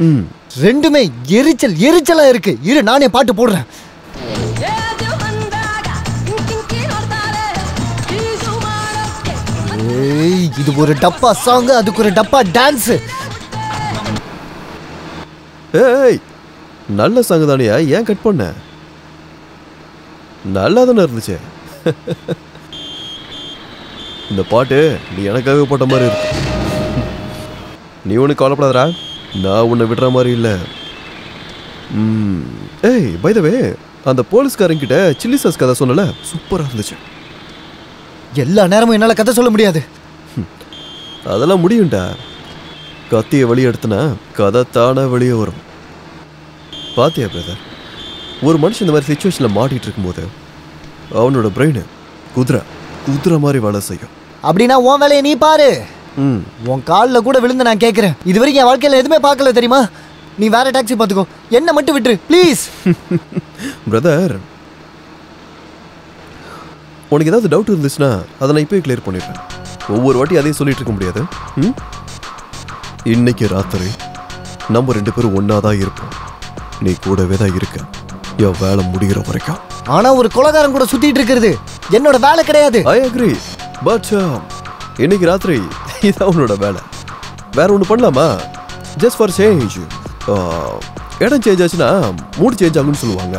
S2: ரெண்டுமே எரிச்சலா இருக்கு. இரு, நானே பாட்டு போடுறேன். ஏய், இது ஒரு டப்பா சாங், அதுக்கு ஒரு டப்பா டான்ஸ்.
S3: ஏய், நல்ல சாங் தானியா, ஏன் கட் பண்ண? நல்லா தானே இருந்துச்சு. இந்த பாட்டு நீ எனக்காக போட்ட மாதிரி இருக்கு. நீ ஒன்று கவலைப்படாதடா, நான் உன்னை விடுற மாதிரி இல்லை. ஏய், பை த வே, அந்த போலீஸ்காரங்கிட்ட சில்லி சாஸ் கதை சொன்னல, சூப்பராக இருந்துச்சு.
S2: எல்லா நேரமும் என்னால் கதை சொல்ல முடியாது.
S3: அதெல்லாம் முடியும்டா. கத்தியை வெளியே எடுத்தனா கதை தானே வெளியே வரும். பாத்தியா பிரதர், ஒரு மனுஷன் இந்த மாதிரி சிச்சுவேஷனில் மாட்டிகிட்டு இருக்கும்போது அவனோட பிரெயின் குதிரை மாதிரி வேலை செய்யும்.
S2: அப்படின்னா உன் வேலையை நீ பாரு. உன் காலில் கூட விழுந்து நான் கேட்குறேன். இது வரைக்கும் என் வாழ்க்கையில் எதுவுமே பார்க்கல தெரியுமா? நீ வேற டாக்ஸி பார்த்துக்கோ, என்ன மட்டும் விட்டுரு ப்ளீஸ்.
S3: பிரதர், உனக்கு ஏதாவது டவுட் இருந்துச்சுன்னா அதை நான் இப்போயே கிளியர் பண்ணிடுறேன். ஒவ்வொரு வாட்டி அதையும் சொல்லிட்டு இருக்க முடியாது. இன்னைக்கு ராத்திரி நம்ம 2 பேரும் ஒன்னா தான் இருப்போம். நீ கூடவே தான் இருக்க, என் வேலை முடிகிற வரைக்கும்.
S2: ஆனா ஒரு கொலைகாரன் கூட சுத்திட்டு இருக்கிறது என்னோட வேலை கிடையாது.
S3: ஐ அக்ரி, பட் இன்னைக்கு ராத்திரி இதான் உன்னோட வேலை. வேற ஒன்று பண்ணலாமா? Just for change. இடம் சேஞ்ச் ஆச்சுன்னா மூடு சேஞ்ச் ஆகுன்னு சொல்லுவாங்க.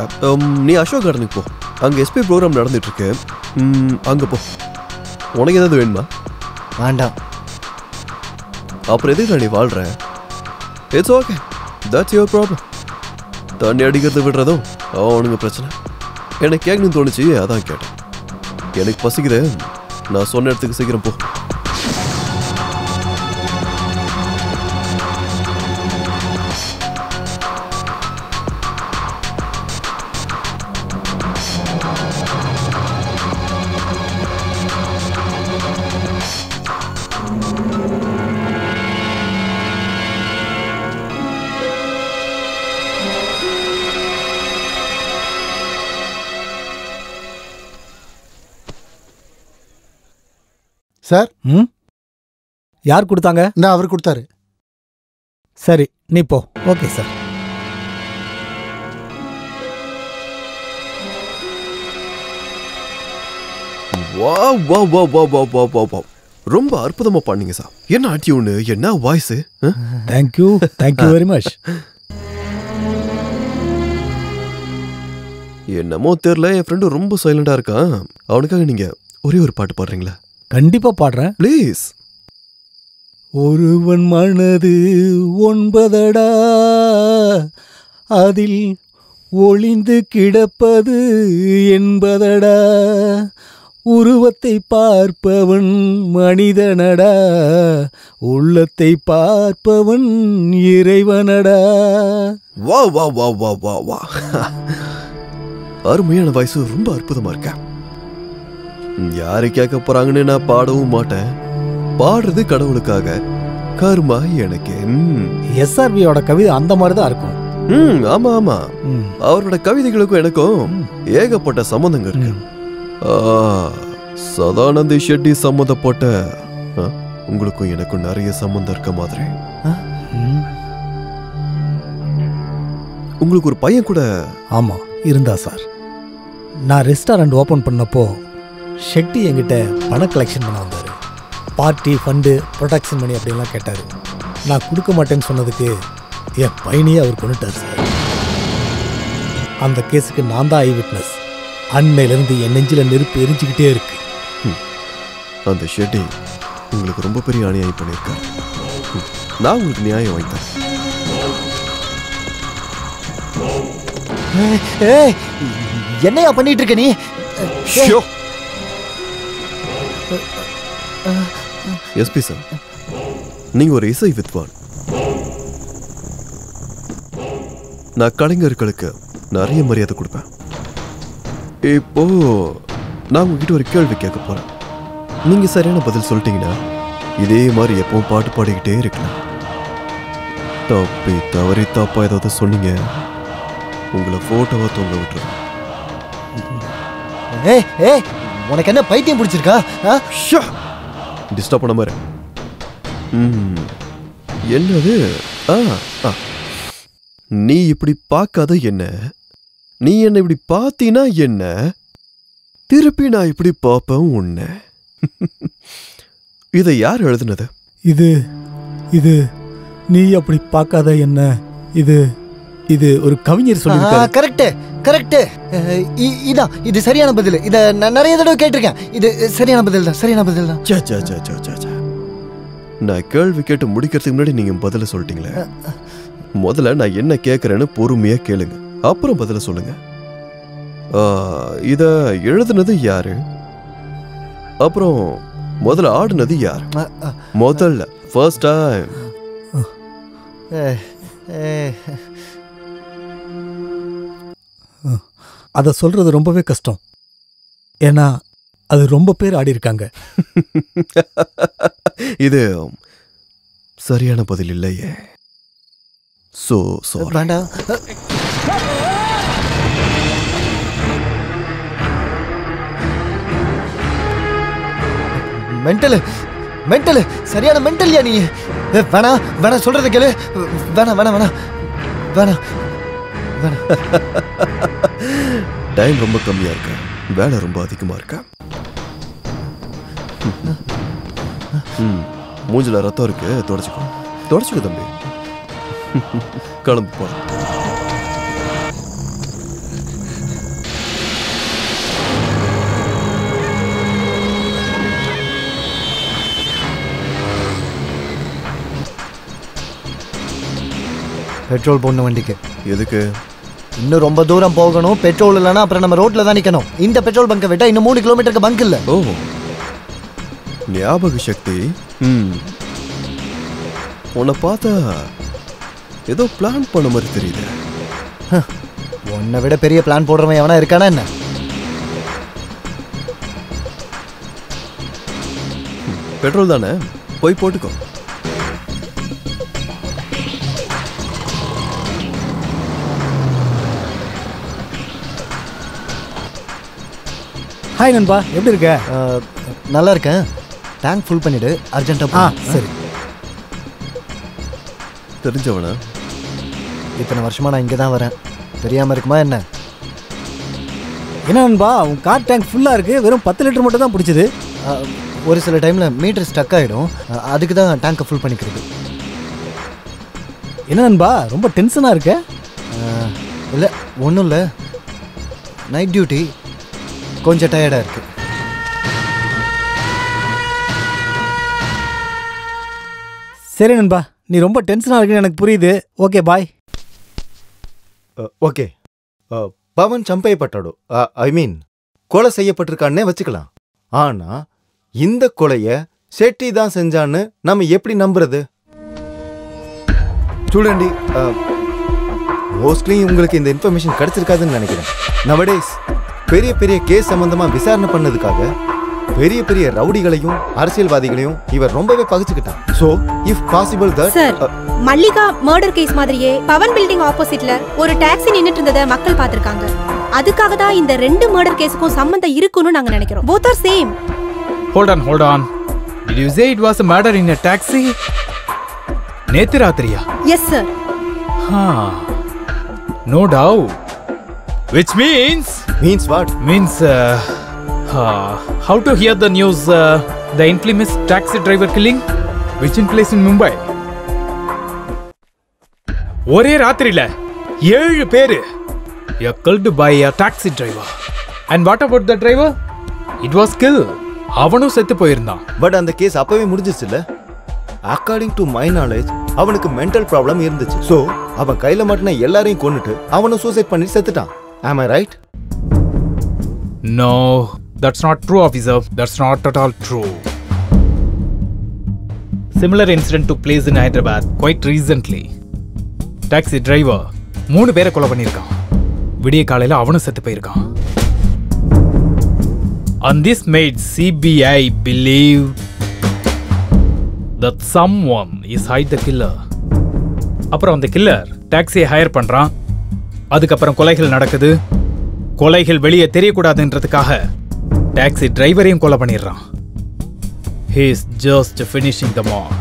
S3: நீ அசோக் கார்டனுக்கு போ, அங்கே எஸ்பி ப்ரோக்ராம் நடந்துட்டு இருக்கு. அங்கே போ. உனக்கு ஏதாவது வேணுமா?
S2: வேண்டாம்.
S3: அப்புறம் எதுக்கு நீ வாழ்ற? It's okay, that's your problem. தண்ணி அடிக்கிறது விடுறதும் அவனுங்க பிரச்சனை. எனக்கு கேட்கணும்னு தோணுச்சு, அதான் கேட்டேன். எனக்கு பசிக்குது, நான் சொன்ன இடத்துக்கு சீக்கிரம் போ.
S1: சார்,
S8: யார் கொடுத்தாங்க?
S1: நான் அவர் கொடுத்தாரு.
S8: சரி, நீ போ. Okay sir.
S3: ரொம்ப அற்புதமா பண்ணீங்க சார். என்ன ஆட்டியூனு, என்ன வாய்ஸ்.
S8: Thank you very much.
S3: என்னமோ தெரியல, என் ஃப்ரெண்டு ரொம்ப சைலண்டா இருக்கான். அவனுக்காக நீங்க ஒரே ஒரு பாட்டு பாடுறீங்களா?
S8: கண்டிப்பா பாடுறேன்,
S3: ப்ளீஸ்.
S8: ஒருவன் மனது 9 அதில் ஒளிந்து கிடப்பது 80. உருவத்தை பார்ப்பவன் மனிதனடா, உள்ளத்தை பார்ப்பவன் இறைவனடா.
S3: வா வா வா வா வா வா. அருமையான வாய்ஸ், ரொம்ப அற்புதமா இருக்க. யாரு கேட்க போறாங்கன்னு நான் பாடவும் மாட்டேன். பாடுறது கடவுளுக்காக, கர்மா எனக்கு.
S8: எஸ்ஆர்வியோட கவிதை அந்த மாதிரி தான் இருக்கும்.
S3: ஆமா ஆமா, அவரோட கவிதைகளுக்கும் எனக்கும் ஏகப்பட்ட சம்பந்தங்க இருக்கு. சதானந்தி ஷெட்டி சம்பந்தப்பட்ட உங்களுக்கும் எனக்கும் நிறைய சம்பந்தம் இருக்க மாதிரி. உங்களுக்கு ஒரு பையன் கூட?
S8: ஆமா, இருந்தா சார். நான் ரெஸ்டாரண்ட் ஓபன் பண்ணப்போ ஷெட்டி என்கிட்ட பணம் கலெக்ஷன் பண்ண வந்தாரு. பார்ட்டி ஃபண்டு ப்ரொடெக்ஷன் மணி அப்படின்லாம் கேட்டார். நான் கொடுக்க மாட்டேன்னு சொன்னதுக்கு என் பையனையே அவர் கொண்டுட்டார் சார். அந்த கேஸுக்கு நான் தான் ஐ விட்னஸ். அன்னையிலேருந்து என் நெஞ்சில் நெருப்பு எரிஞ்சுக்கிட்டே இருக்கு.
S3: அந்த ஷெட்டி உங்களுக்கு ரொம்ப பெரிய அநியாயம் பண்ணியிருக்காரு. நான் உங்களுக்கு நியாயம் வாங்கித்தேன்.
S2: என்னையா பண்ணிட்டு இருக்க நீ?
S3: எஸ்பி சார், நீங்க ஒரு இசை வித்வான். நான் கலைஞர்களுக்கு நிறைய மரியாதை கொடுப்பேன். இப்போ நான் உங்ககிட்ட ஒரு கேள்வி கேட்க போறேன். நீங்க சரியான பதில் சொல்லிட்டீங்கன்னா இதே மாதிரி எப்பவும் பாட்டு பாடிக்கிட்டே இருக்கலாம். தப்பி தவறி தப்பா ஏதாவது சொன்னீங்க, உங்களை போட்டோவா தொங்க விட்டுறேன்.
S2: உனக்கு என்ன பைத்தியம் பிடிச்சிருக்கா?
S3: டிஸ்டர்ப் பண்ண மாதிரி. என்னது? நீ இப்படி பார்க்காத என்ன, நீ என்ன இப்படி பார்த்தீனா என்ன, திருப்பி நான் இப்படி பார்ப்பேன் உன்னை. இதை யார் எழுதுனது?
S8: இது இது நீ அப்படி பார்க்காத என்ன, இது இது ஒரு கவிஞர் சொல்லியிருக்காரு.
S2: Correct correct. இதான் இது சரியான பதில். இதை நான் நிறைய தடவை கேட்டிருக்கேன். இது சரியான பதில் தான், சரியான பதில் தான்.
S3: நான் கேள்வி கேட்டு முடிக்கிறதுக்கு முன்னாடி நீங்க பதில சொல்லிட்டீங்களே. முதல்ல நான் என்ன கேட்கறேன்னு பொறுமையா கேளுங்க, அப்புறம் பதில சொல்லுங்க. இத எழுதுனது யாரு? அப்புறம் முதல்ல ஆடுனது யார்? முதல்ல ஃபர்ஸ்ட் டைம்.
S8: அதை சொல்றது ரொம்பவே கஷ்டம். ஏன்னா அது ரொம்ப பேர் ஆடி இருக்காங்க.
S3: இது சரியான பதில் இல்லையே. சோ
S2: வேண்டாம். மென்டல் மென்டல் சரியான மென்டல்யா நீ. வேணாம் வேணாம் சொல்றத கேளு. வேணாம் வேணாம் வேணாம் வேணாம் வேணாம்.
S3: டைம் ரொம்ப கம்மியா இருக்கு, வேலை ரொம்ப அதிகமா இருக்கா. மூஞ்சில ரத்தம் இருக்கு, தொடச்சுக்கோ தம்பி. கிளம்பு போற.
S2: பெட்ரோல் போடணும் வண்டிக்கு.
S3: எதுக்கு?
S2: இன்னும் ரொம்ப தூரம் போகணும். பெட்ரோல் இல்லைன்னா அப்புறம் நம்ம ரோட்ல தான் நிக்கணும். இந்த பெட்ரோல் பங்கை விட்டா இன்னும் 3 கிலோமீட்டருக்கு பங்க் இல்ல.
S3: ஓ, ஞாபக சக்தி. உன்னை பார்த்தா ஏதோ பிளான் பண்ண மாதிரி தெரியுது.
S2: உன்னை விட பெரிய பிளான் போடுறவன் எவனா இருக்கானா என்ன?
S3: பெட்ரோல் தானே, போய் போட்டுக்கோ.
S8: ஹாய் நண்பா, எப்படி இருக்க?
S2: நல்லா இருக்கேன். டேங்க் ஃபுல் பண்ணிடு, அர்ஜென்ட்டா.
S8: சரி.
S3: தெரிஞ்சவனா?
S2: இத்தனை வருஷமா நான் இங்கே தான் வரேன், தெரியாம இருக்குமா என்ன?
S8: என்ன நண்பா, உன் கார் டேங்க் ஃபுல்லா இருக்கு, வெறும் 10 லிட்டர் மட்டும் தான் பிடிச்சது.
S2: ஒரு சில டைம்ல மீட்டர் ஸ்டக் ஆயிடும், அதுக்கு தான் டேங்கை ஃபுல் பண்ணிக்கிறது.
S8: என்ன நண்பா, ரொம்ப டென்ஷனா இருக்க?
S2: இல்லை ஒன்றும் இல்லை, நைட் டியூட்டி, கொஞ்சம் டயர்டாக இருக்கு.
S8: சரி நண்பா, நீ ரொம்ப டென்ஷனாக இருக்குன்னு எனக்கு புரியுது. Okay bye.
S6: ஓகே. பவன் சம்பையப்பட்டாடோ, ஐ மீன் கொலை செய்யப்பட்டிருக்கான்னே வச்சுக்கலாம். ஆனா இந்த கொலைய ஷெட்டி தான் செஞ்சான்னு நம்ம எப்படி நம்புறது? ஸ்டூடெண்டி, மோஸ்ட்லி உங்களுக்கு இந்த இன்ஃபர்மேஷன் கிடைச்சிருக்காதுன்னு நினைக்கிறேன். நவடேஸ் பெரிய பெரிய கேஸ் சம்பந்தமா விசாரணை பண்ணதுக்காக பெரிய பெரிய ரவுடிகளையும் அரசியல்வாதிகளையும் இவர் ரொம்பவே பகிச்சுக்கிட்டான். So if possible that
S7: sir, Mallika murder case மாதிரியே பவன் பில்டிங் ஆப்போசிட்ல ஒரு டாக்ஸி நின்னுட்டு இருந்ததை மக்கள் பார்த்திருக்காங்க. அதுக்காக தான் இந்த 2 மர்டர் கேஸுக்கும் சம்பந்தம் இருக்குன்னு நாங்க நினைக்கிறோம். both are same.
S5: hold on. Did you say it was a murder in a taxi? நேத்து ராத்திரியா?
S7: Yes sir.
S5: No doubt. Which means
S6: what?
S5: Means How to hear the news? The infamous taxi driver killing, which in place in Mumbai. ஒரே ராத்திரியில 7 பேரு killed by a taxi driver. And what about the driver? It was killed. அவனும் செத்து போயிருந்தான்.
S6: But அந்த case அப்பவே முடிஞ்சிச்சுல. According to my knowledge அவனுக்கு mental problem இருந்துச்சு. ஸோ அவன் கையில மாட்டின எல்லாரையும் கொன்னுட்டு அவனும் சூசைட் பண்ணி செத்துட்டான். Am I right?
S5: No, that's not true, officer. That's not at all true. Similar incident took place in Hyderabad quite recently. Taxi driver 3 பேரை கொலை பண்ணியிருக்கான். விடிய காலையில அவனும் செத்து போயிருக்கான். And this made CBI believe that someone is hide the killer. அப்புறம் அந்த கில்லர் டாக்ஸியை ஹையர் பண்றான். அதுக்கப்புறம் கொலைகள் நடக்குது. கொலைகள் வெளியே தெரியக்கூடாதுன்றதுக்காக டாக்ஸி டிரைவரையும் கொலை பண்ணிடுறான். He is just finishing the mob.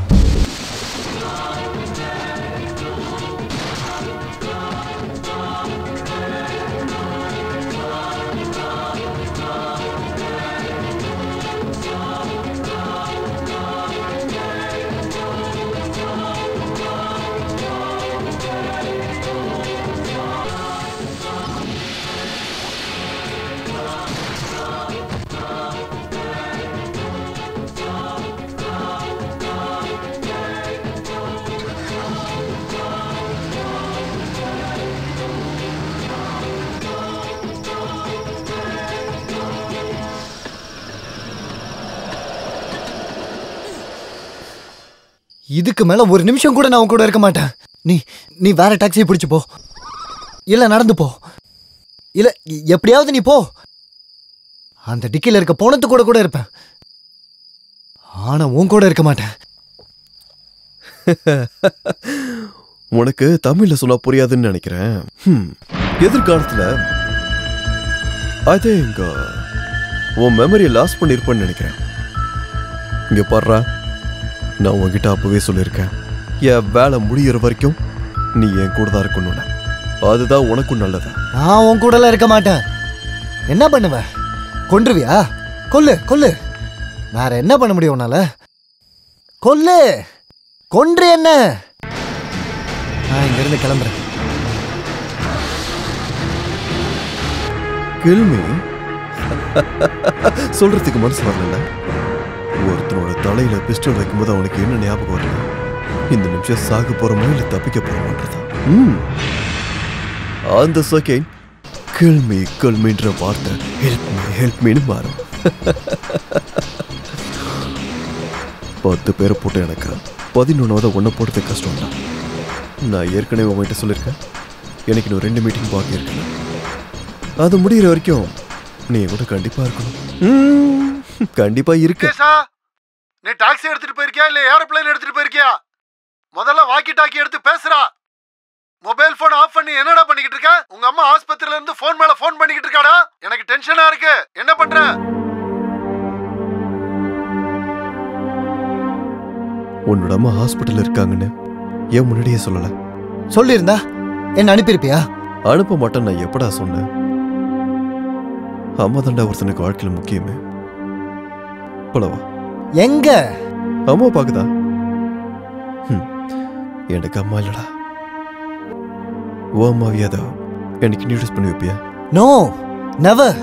S2: இதுக்கு மேல ஒரு நிமிஷம் கூட நான் உன் கூட இருக்க மாட்டேன். நீ வேற டாக்ஸியை பிடிச்சு போ, இல்ல நடந்து போ, இல்ல எப்படியாவது நீ போ. அந்த டிக்கில இருக்க போனது கூட இருப்பேன், ஆனா உன் கூட இருக்க மாட்டேன்.
S3: உனக்கு தமிழ்ல சொல்ல புரியாதுன்னு நினைக்கிறேன். எதிர்காலத்துல ஐ திங்க் உன் மெமரியை லாஸ் பண்ணிருப்பேன்னு நினைக்கிறேன். இங்க பாடுறா, நான் உன்கிட்ட அப்பவே சொல்லியிருக்கேன், என் வேலை முடிகிற வரைக்கும் நீ என் கூட தான் இருக்கணும்னு. அதுதான் உனக்கும் நல்லது.
S2: நான் உன் கூடலாம் இருக்க மாட்டேன். என்ன பண்ணுவ? கொன்றுவியா? கொல்லு. வேற என்ன பண்ண முடியும் உன்னால? கொன்று என்ன? நான் இங்க இருந்து கிளம்புறேன்.
S3: கேள்வி சொல்றதுக்கு மனசு வரல. ஒருத்தனோட தலையில பிஸ்டல் வைக்கும்போது அவனுக்கு என்ன ஞாபகம் வரல? இந்த நிமிஷம் சாக போறோமோ இல்ல தப்பிக்க போறோமான்றதா. அந்த செகண்ட் கேள்மின்ற வார்த்தை ஹெல்ப் மீன்னு மாறும். 10 பேரை போட்டு எனக்கு 11வது ஒன்றை போடுறது கஷ்டம் தான். நான் ஏற்கனவே உங்ககிட்ட சொல்லியிருக்கேன், எனக்கு இன்னும் 2 மீட்டிங் பாக்கி இருக்கு. அது முடிகிற வரைக்கும் நீ கூட கண்டிப்பா இருக்கணும். கண்டிப்பா இருக்கு.
S1: நீ டாக்ஸி எடுத்துட்டு போயிருக்கியா இல்ல ஏரோப்ளேன் எடுத்துட்டு போயிருக்கியா? முதல்ல வாக்கி டாக்கி எடுத்து பேசுறா. மொபைல் போன் ஆஃப் பண்ணி என்னடா பண்ணிக்கிட்டு இருக்க? உங்க அம்மா ஆஸ்பத்திரியில இருந்து போன் மேல போன் பண்ணிக்கிட்டு இருக்காடா. எனக்கு டென்ஷனா இருக்கு. என்ன பண்ற?
S3: உன்னோட அம்மா ஹாஸ்பிட்டல் இருக்காங்கன்னு ஏன் முன்னாடியே சொல்லல?
S2: சொல்லியிருந்தா என்ன அனுப்பியிருப்பியா?
S3: அனுப்ப மாட்டேன். நான் எப்படா சொன்னேன்? அம்மா தாண்டா ஒருத்தனுக்கு வாழ்க்கையில முக்கியமே. போலவா?
S2: எங்க
S3: அம்மா பாக்குதா? எனக்கு அம்மா இல்லடா. ஓ அம்மாவியாதா எனக்கு இன்ட்ரோடியூஸ் பண்ணி வைப்பியா?
S2: No, never.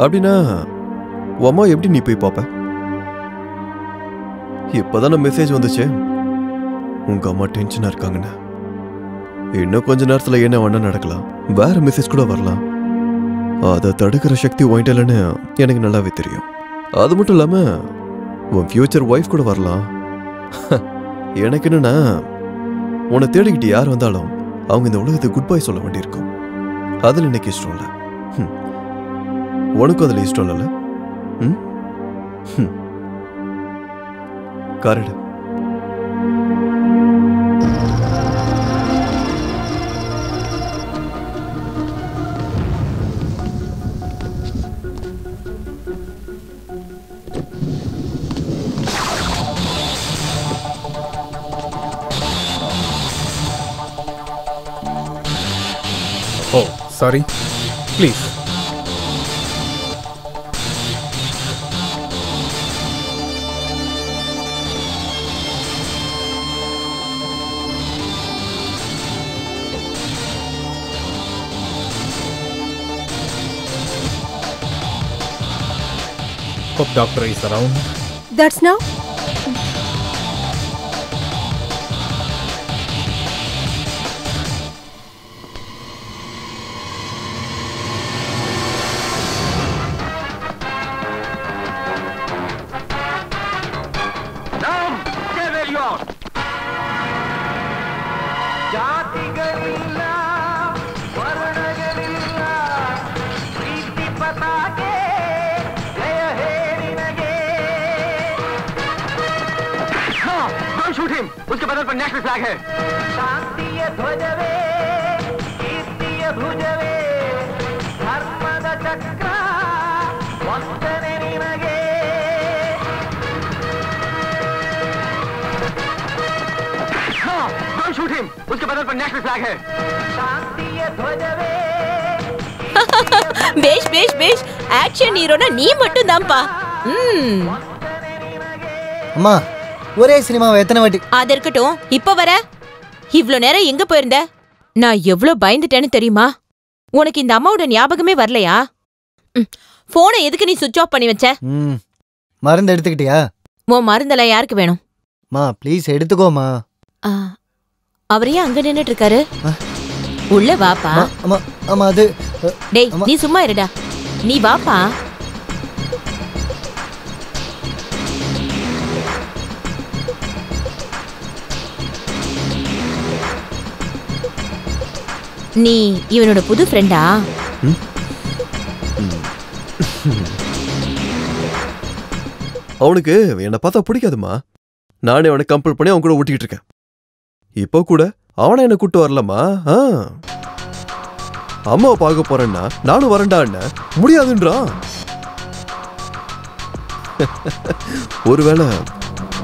S3: அப்படின்னா உன் அம்மா எப்படி நீ போய் பாப்ப? இப்பதான மெசேஜ் வந்துச்சு, உங்க அம்மா டென்ஷனா இருக்காங்கன்னு. இன்னும் கொஞ்ச நேரத்துல என்ன வேணா நடக்கலாம். வேற மெசேஜ் கூட வரலாம். அதை தடுக்கிற சக்தி வாங்கிட்டு இல்லைன்னு எனக்கு நல்லாவே தெரியும். அது மட்டும் இல்லாம உன் ஃபியூச்சர் ஒய்ஃப் கூட வரலாம். எனக்கு என்னன்னா, உன்னை தேடிக்கிட்டு யார் வந்தாலும் அவங்க இந்த உலகத்துக்கு குட் பை சொல்ல வேண்டியிருக்கும். அதில் எனக்கு இஷ்டம் இல்லை. உனக்கும் அதில் இஷ்டம் இல்லைல்ல? Correct.
S5: Oh, sorry. Please. Hope doctor is around.
S7: That's now.
S9: उसके बदल पर नेशनल फ्लैग है। शांतिय ध्वजवे कीर्तिय भुजवे धर्मद चक्र वंदने निनगे। हाँ, don't shoot him. उसके बदल पर नेशनल फ्लैग है। शांतिय ध्वजवे
S10: பேஷ் பேஷ் பேஷ் ஆக்ஷன் ஹீரோனா நீ மட்டும் தான்ப்பா.
S2: அம்மா ஒரே சினிமாவை எத்தனை வாட்டி?
S10: அது இருக்கட்டும், இப்ப வர இவ்ளோ நேரம் எங்க போயிருந்த? நான் எவ்வளவு பயந்துட்டேன்னு தெரியுமா? உனக்கு இந்த அம்மாவோட ஞாபகமே வரலையா? போனை எதுக்கு நீ சுவிட்ச் ஆஃப் பண்ணி வச்ச?
S2: மருந்து எடுத்துக்கிட்டியா?
S10: உன் மருந்தெல்லாம் யாருக்கு வேணும்?
S2: மா ப்ளீஸ் எடுத்துக்கோமா.
S10: அவரையே அங்க நின்னுட்டு இருக்காரு. உள்ள வாப்பா.
S2: அம்மா அம்மா அது
S10: டேய் நீ சும்மா இருடா. நீ வாப்பா. நீ இவனோட புது ஃப்ரெண்டா?
S3: அவனுக்கு என்னை பார்த்தா பிடிக்காதுமா. நானே அவனை கம்பல் பண்ணி அவன் கூட ஊட்டிக்கிட்டு இருக்கேன். இப்போ கூட அவனை என்ன கூட்டு வரலமா. அம்மாவை பார்க்க போறேன்னா நானும் வரேன்டா. முடியாதுன்றான். ஒருவேளை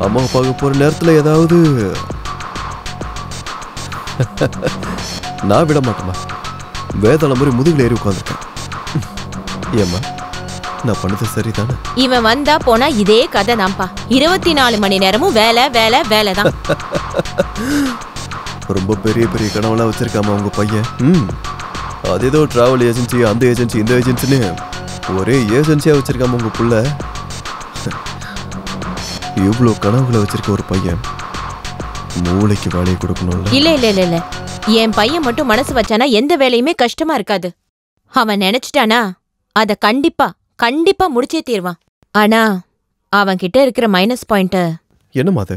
S3: அம்மாவை பார்க்க போற நேரத்துல ஏதாவது நான் விட மாட்டேமா. வேதாள மாதிரி முதுகுல ஏறி உட்காந்துருக்கேன். ஏம்மா நான் பண்ணது சரிதானே?
S10: இவன் வந்தா போனா இதே கதை தான்ப்பா. 24 மணி நேரமும் வேலை வேலை வேலை தான்.
S3: ரொம்ப பெரிய பெரிய கனவுலாம் வச்சிருக்காமா உங்க பையன். அது ஏதோ டிராவல் ஏஜென்சி, அந்த ஏஜென்சி, இந்த ஏஜென்சின்னு ஒரே ஏஜென்சியா வச்சிருக்காம உங்க புள்ள. இவ்வளோ கனவுகளை வச்சிருக்க ஒரு பையன் மூளைக்கு வேலையை கொடுக்கணும்ல.
S10: இல்ல இல்ல இல்ல இல்ல, என் பையன் மட்டும் மனசு வச்சானா எந்த வேலையுமே கஷ்டமா இருக்காது. அவன் நினைச்சிட்டானா அத கண்டிப்பா கண்டிப்பா முடிச்சே தீர்வான். ஆனா அவன் கிட்ட இருக்கிற மைனஸ் பாயிண்ட்
S3: என்னமா அது?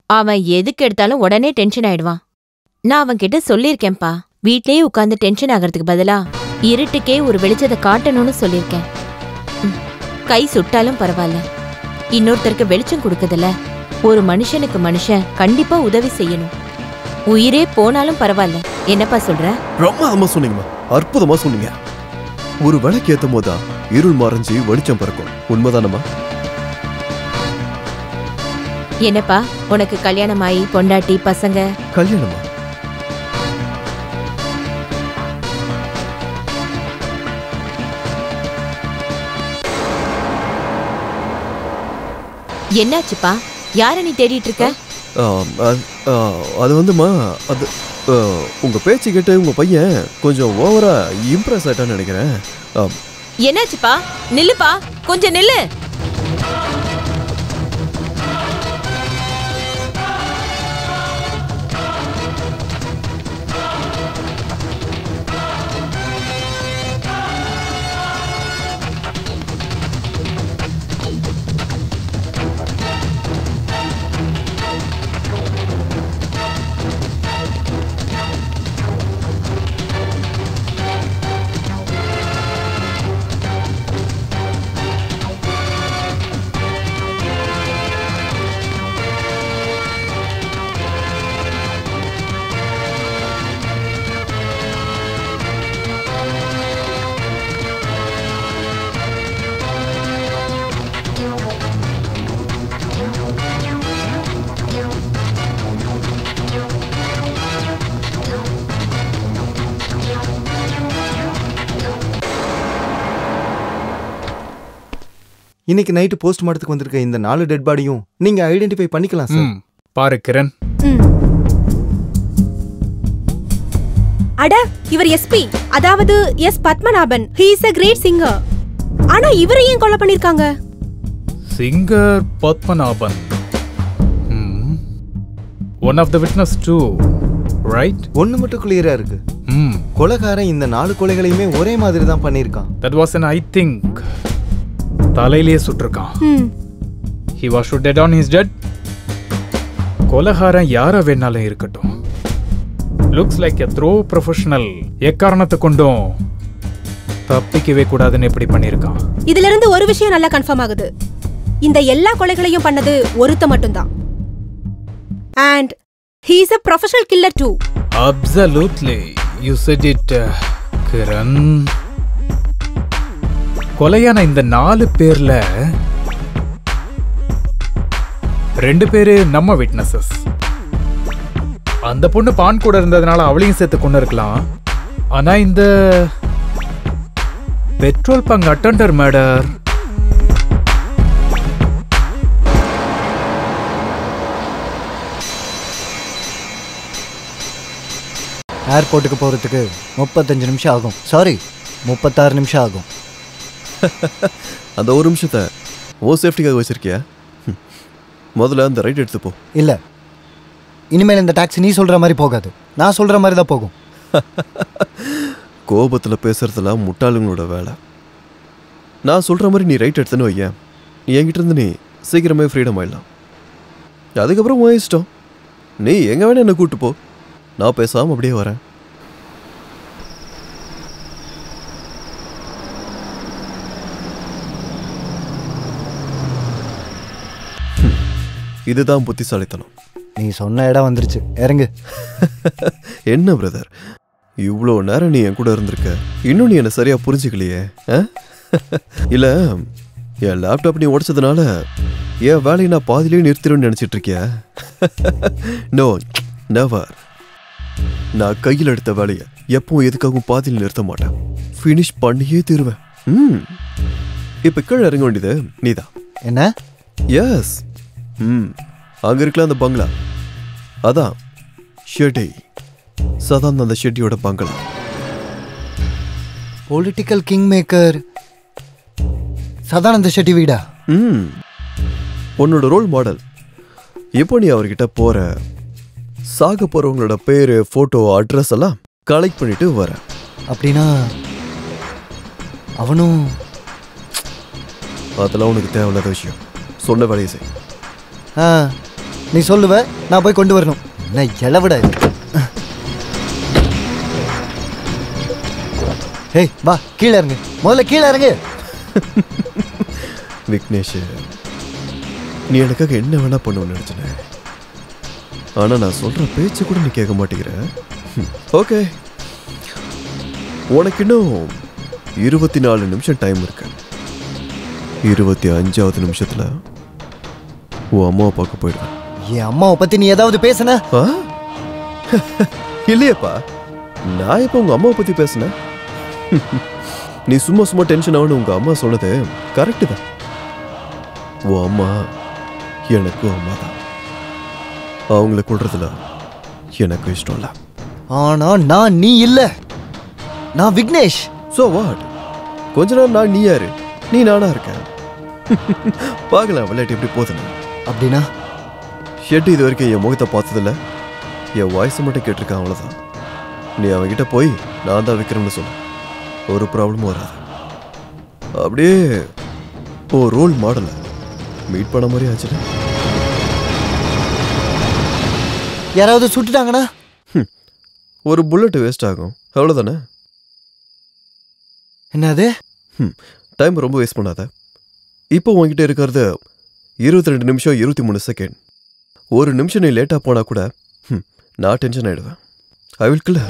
S10: அவன் எதுக்கு எடுத்தாலும் உடனே டென்ஷன் ஆயிடுவான். நான் அவன் கிட்ட சொல்லியிருக்கேன்பா, வீட்லயே உட்கார்ந்து டென்ஷன் ஆகிறதுக்கு பதிலா இருட்டுக்கே ஒரு வெளிச்சத்தை காட்டணும்னு சொல்லியிருக்கேன். கை சுட்டாலும் பரவாயில்ல, இன்னொருத்தருக்கு வெளிச்சம் கொடுக்குதுல. ஒரு மனுஷனுக்கு மனுஷன் கண்டிப்பா உதவி செய்யணும். உயிரே போனாலும் பரவாயில்ல. என்னப்பா சொல்ற?
S3: பிரமாதமா சொன்னீங்கம்மா, அற்புதமா சொன்னீங்க. ஒரு விளக்கு ஏத்தும் போதா இருள் மறைஞ்சு வெளிச்சம் பறக்கும். உண்மைதானம்மா?
S10: என்னப்பா உனக்கு கல்யாணமாயி பொண்டாட்டி பசங்க?
S3: கல்யாணமா?
S10: என்னாச்சுப்பா? யார நீ தேடிட்டு இருக்க?
S3: அது வந்துமா, அது உங்க பேச்சு கேட்டு உங்க பையன் கொஞ்சம் ஓவரா இம்ப்ரெஸ் ஆயிட்டான்னு நினைக்கிறேன்.
S10: என்னாச்சுப்பா? நில்லுப்பா, கொஞ்சம் நில்லு.
S6: இன்னைக்கு நைட்டு போஸ்ட் மார்ட்டத்துக்கு வந்திருக்க இந்த 4 டெட் பாடியும் நீங்க ஐடென்டிஃபை பண்ணிக்கலாம் சார்.
S5: பாரு கிரண்.
S7: அட இவர் எஸ்பி, அதாவது S Padmanabhan. He is a great singer. ஆனா இவரை ஏன் கொலை பண்ணிருக்காங்க?
S5: Singer Padmanabhan. One of the witness too, right?
S6: ஒன்று மட்டும் கிளியரா இருக்கு. கொலைகாரன் இந்த 4 கொலைகளையுமே ஒரே மாதிரி தான் பண்ணியிருக்கான்.
S5: That was an I think. தலையிலேயே சுட்டிருக்கான். He was shot dead on his dead. கொலைகாரன் யாரா வேணாலும் இருக்கட்டும். Looks like a throw professional. எக்காரணத்தை கொண்டும் தப்பிக்கவே கூடாதுன்னு எப்படி பண்ணியிருக்கான்.
S7: இதுல இருந்து ஒரு விஷயம் நல்லா கன்ஃபார்ம் ஆகுது. இந்த எல்லா கொலைகளையும் பண்ணது ஒருத்த மட்டும்தான். And he is a professional killer too.
S5: Absolutely. You said it, Kiran. கொலையான இந்த 4 பேர்ல 2 பேரு நம்ம விட்னஸஸ். அந்த பொண்ணு பான் கூட இருந்ததுனால அவளையும் சேர்த்து கொண்டு இருக்கலாம். ஆனா இந்த பெட்ரோல் பங்க் அட்டெண்டர் மர்டர்
S2: ஏர்போர்ட்டுக்கு போகிறதுக்கு 35 நிமிஷம் ஆகும். சாரி, 36 நிமிஷம் ஆகும்.
S3: அந்த ஒரு நிமிஷத்தை ஓ சேஃப்டிக்காக வச்சிருக்கியா? முதல்ல அந்த ரைட் எடுத்துப்போ.
S2: இல்லை, இனிமேல் இந்த டாக்ஸி நீ சொல்கிற மாதிரி போகாது, நான் சொல்கிற மாதிரி தான் போகும்.
S3: கோபத்தில் பேசுறதுலாம் முட்டாளுங்களோட வேலை. நான் சொல்கிற மாதிரி நீ ரைட் எடுத்துன்னு வையேன், என்கிட்ட இருந்து நீ சீக்கிரமே ஃப்ரீடம் ஆயிடலாம். அதுக்கப்புறம் உன் இஷ்டம், நீ எங்கே வேணா என்னை கூப்பிட்டு போ, நான் பேசாமல் அப்படியே வரேன். இதுதான் புத்திசாலித்தனம்.
S2: நீ சொன்ன இடம் வந்துருச்சு, இறங்கு.
S3: என்ன பிரதர், இவ்வளோ நேரம் நீ என் கூட இருந்திருக்க, இன்னும் நீ என்னை சரியாக புரிஞ்சுக்கலையே? இல்லை, என் லேப்டாப் நீ உடைச்சதுனால என் வேலையை நான் பாதிலேயே நிறுத்திடுன்னு நினச்சிட்டு இருக்கியா? No, never. நான் கையில் எடுத்த வேலையை எப்பவும் எதுக்காகவும் பாதியில் நிறுத்த மாட்டேன், ஃபினிஷ் பண்ணியே தீருவேன். இப்போ கீழே இறங்க வேண்டியது நீதான்.
S2: என்ன?
S3: எஸ். அங்கே இருக்கலாம் அந்த பங்களா, அதான் ஷெட்டி, சதான் அந்த ஷெட்டியோட பங்களா.
S2: Political king maker Sadananda Shetty வீடா?
S3: உன்னோட ரோல் மாடல். இப்போ நீ அவர்கிட்ட போற, சாக போறவங்களோட பேரு, போட்டோ, அட்ரஸ் எல்லாம் கலெக்ட் பண்ணிட்டு வர.
S2: அப்படின்னா அவனும்?
S3: அதெல்லாம் உனக்கு தேவையில்லாத விஷயம். சொன்ன வேலையை செய்.
S2: நீ சொல்லுவ, நான் போய் கொண்டு வரணும். என்ன இளவிட இது? ஏய் வா, கீழே இறங்கு, முதல்ல கீழே இறங்கு.
S3: விக்னேஷ், நீ எனக்காக என்ன வேணா பண்ணுவேன்னு நினைச்சேன், ஆனா நான் சொல்ற பேச்சு கூட நீ கேட்க மாட்டேங்கிற. ஓகே, உனக்கு இன்னும் 24 நிமிஷம் டைம் இருக்கு. 25வது நிமிஷத்துல உன் அம்மாவை பார்க்க போயிடுவேன்.
S2: என் அம்மாவை பத்தி நீ ஏதாவது பேசுன?
S3: இல்லையப்பா, நான் இப்ப உங்க அம்மாவை பத்தி பேசுனேன். நீ சும்மா சும்மா டென்ஷன் ஆகணும் உங்க அம்மா சொன்னது கரெக்டு தான். உன் அம்மா எனக்கு அம்மா தான், அவங்கள கொள்றதுல எனக்கு இஷ்டம் இல்லை.
S2: ஆனா நான் நீ இல்ல, நான் விக்னேஷ்.
S3: So what? கொஞ்ச நேரம் நான் நீ யாரு, நீ நானா இருக்கேன். பார்க்கலாம் விளையாட்டு எப்படி போதுன்னு.
S2: அப்படின்னா
S3: ஷெட்டி இது வரைக்கும் என் முகத்தை பார்த்ததில்ல, என் வாய்ஸை மட்டும் கேட்டிருக்கேன், அவ்வளோதான். நீ அவன்கிட்ட போய் நான் தான் விற்கிறேன்னு சொல்ல, ஒரு ப்ராப்ளமும் வராது. அப்படியே ஓ ரோல் மாடலை மீட் பண்ண மாதிரி ஆச்சுல.
S2: யாராவது சுட்டுட்டாங்கன்னா
S3: ஒரு புல்லட் வேஸ்ட் ஆகும், அவ்வளோதானே.
S2: என்னது?
S3: டைம் ரொம்ப வேஸ்ட் பண்ணாத. இப்போ உங்ககிட்ட இருக்கிறது 22 நிமிஷம் 23 செகண்ட். ஒரு நிமிஷம் நீ லேட்டாக போனால் கூட நான் டென்ஷன் ஆகிடுவேன். I will kill.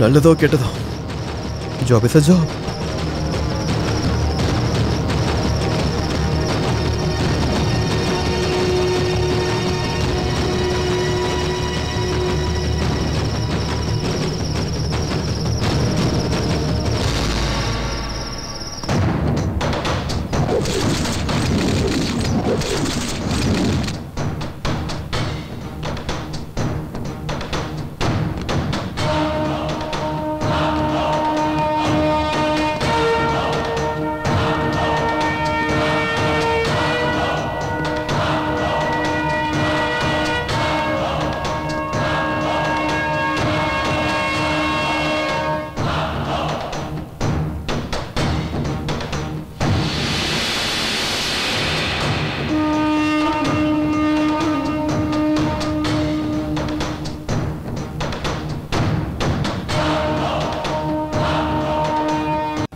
S3: நல்லதோ கெட்டதோ, ஜாப் இஸ் அ ஜாப்.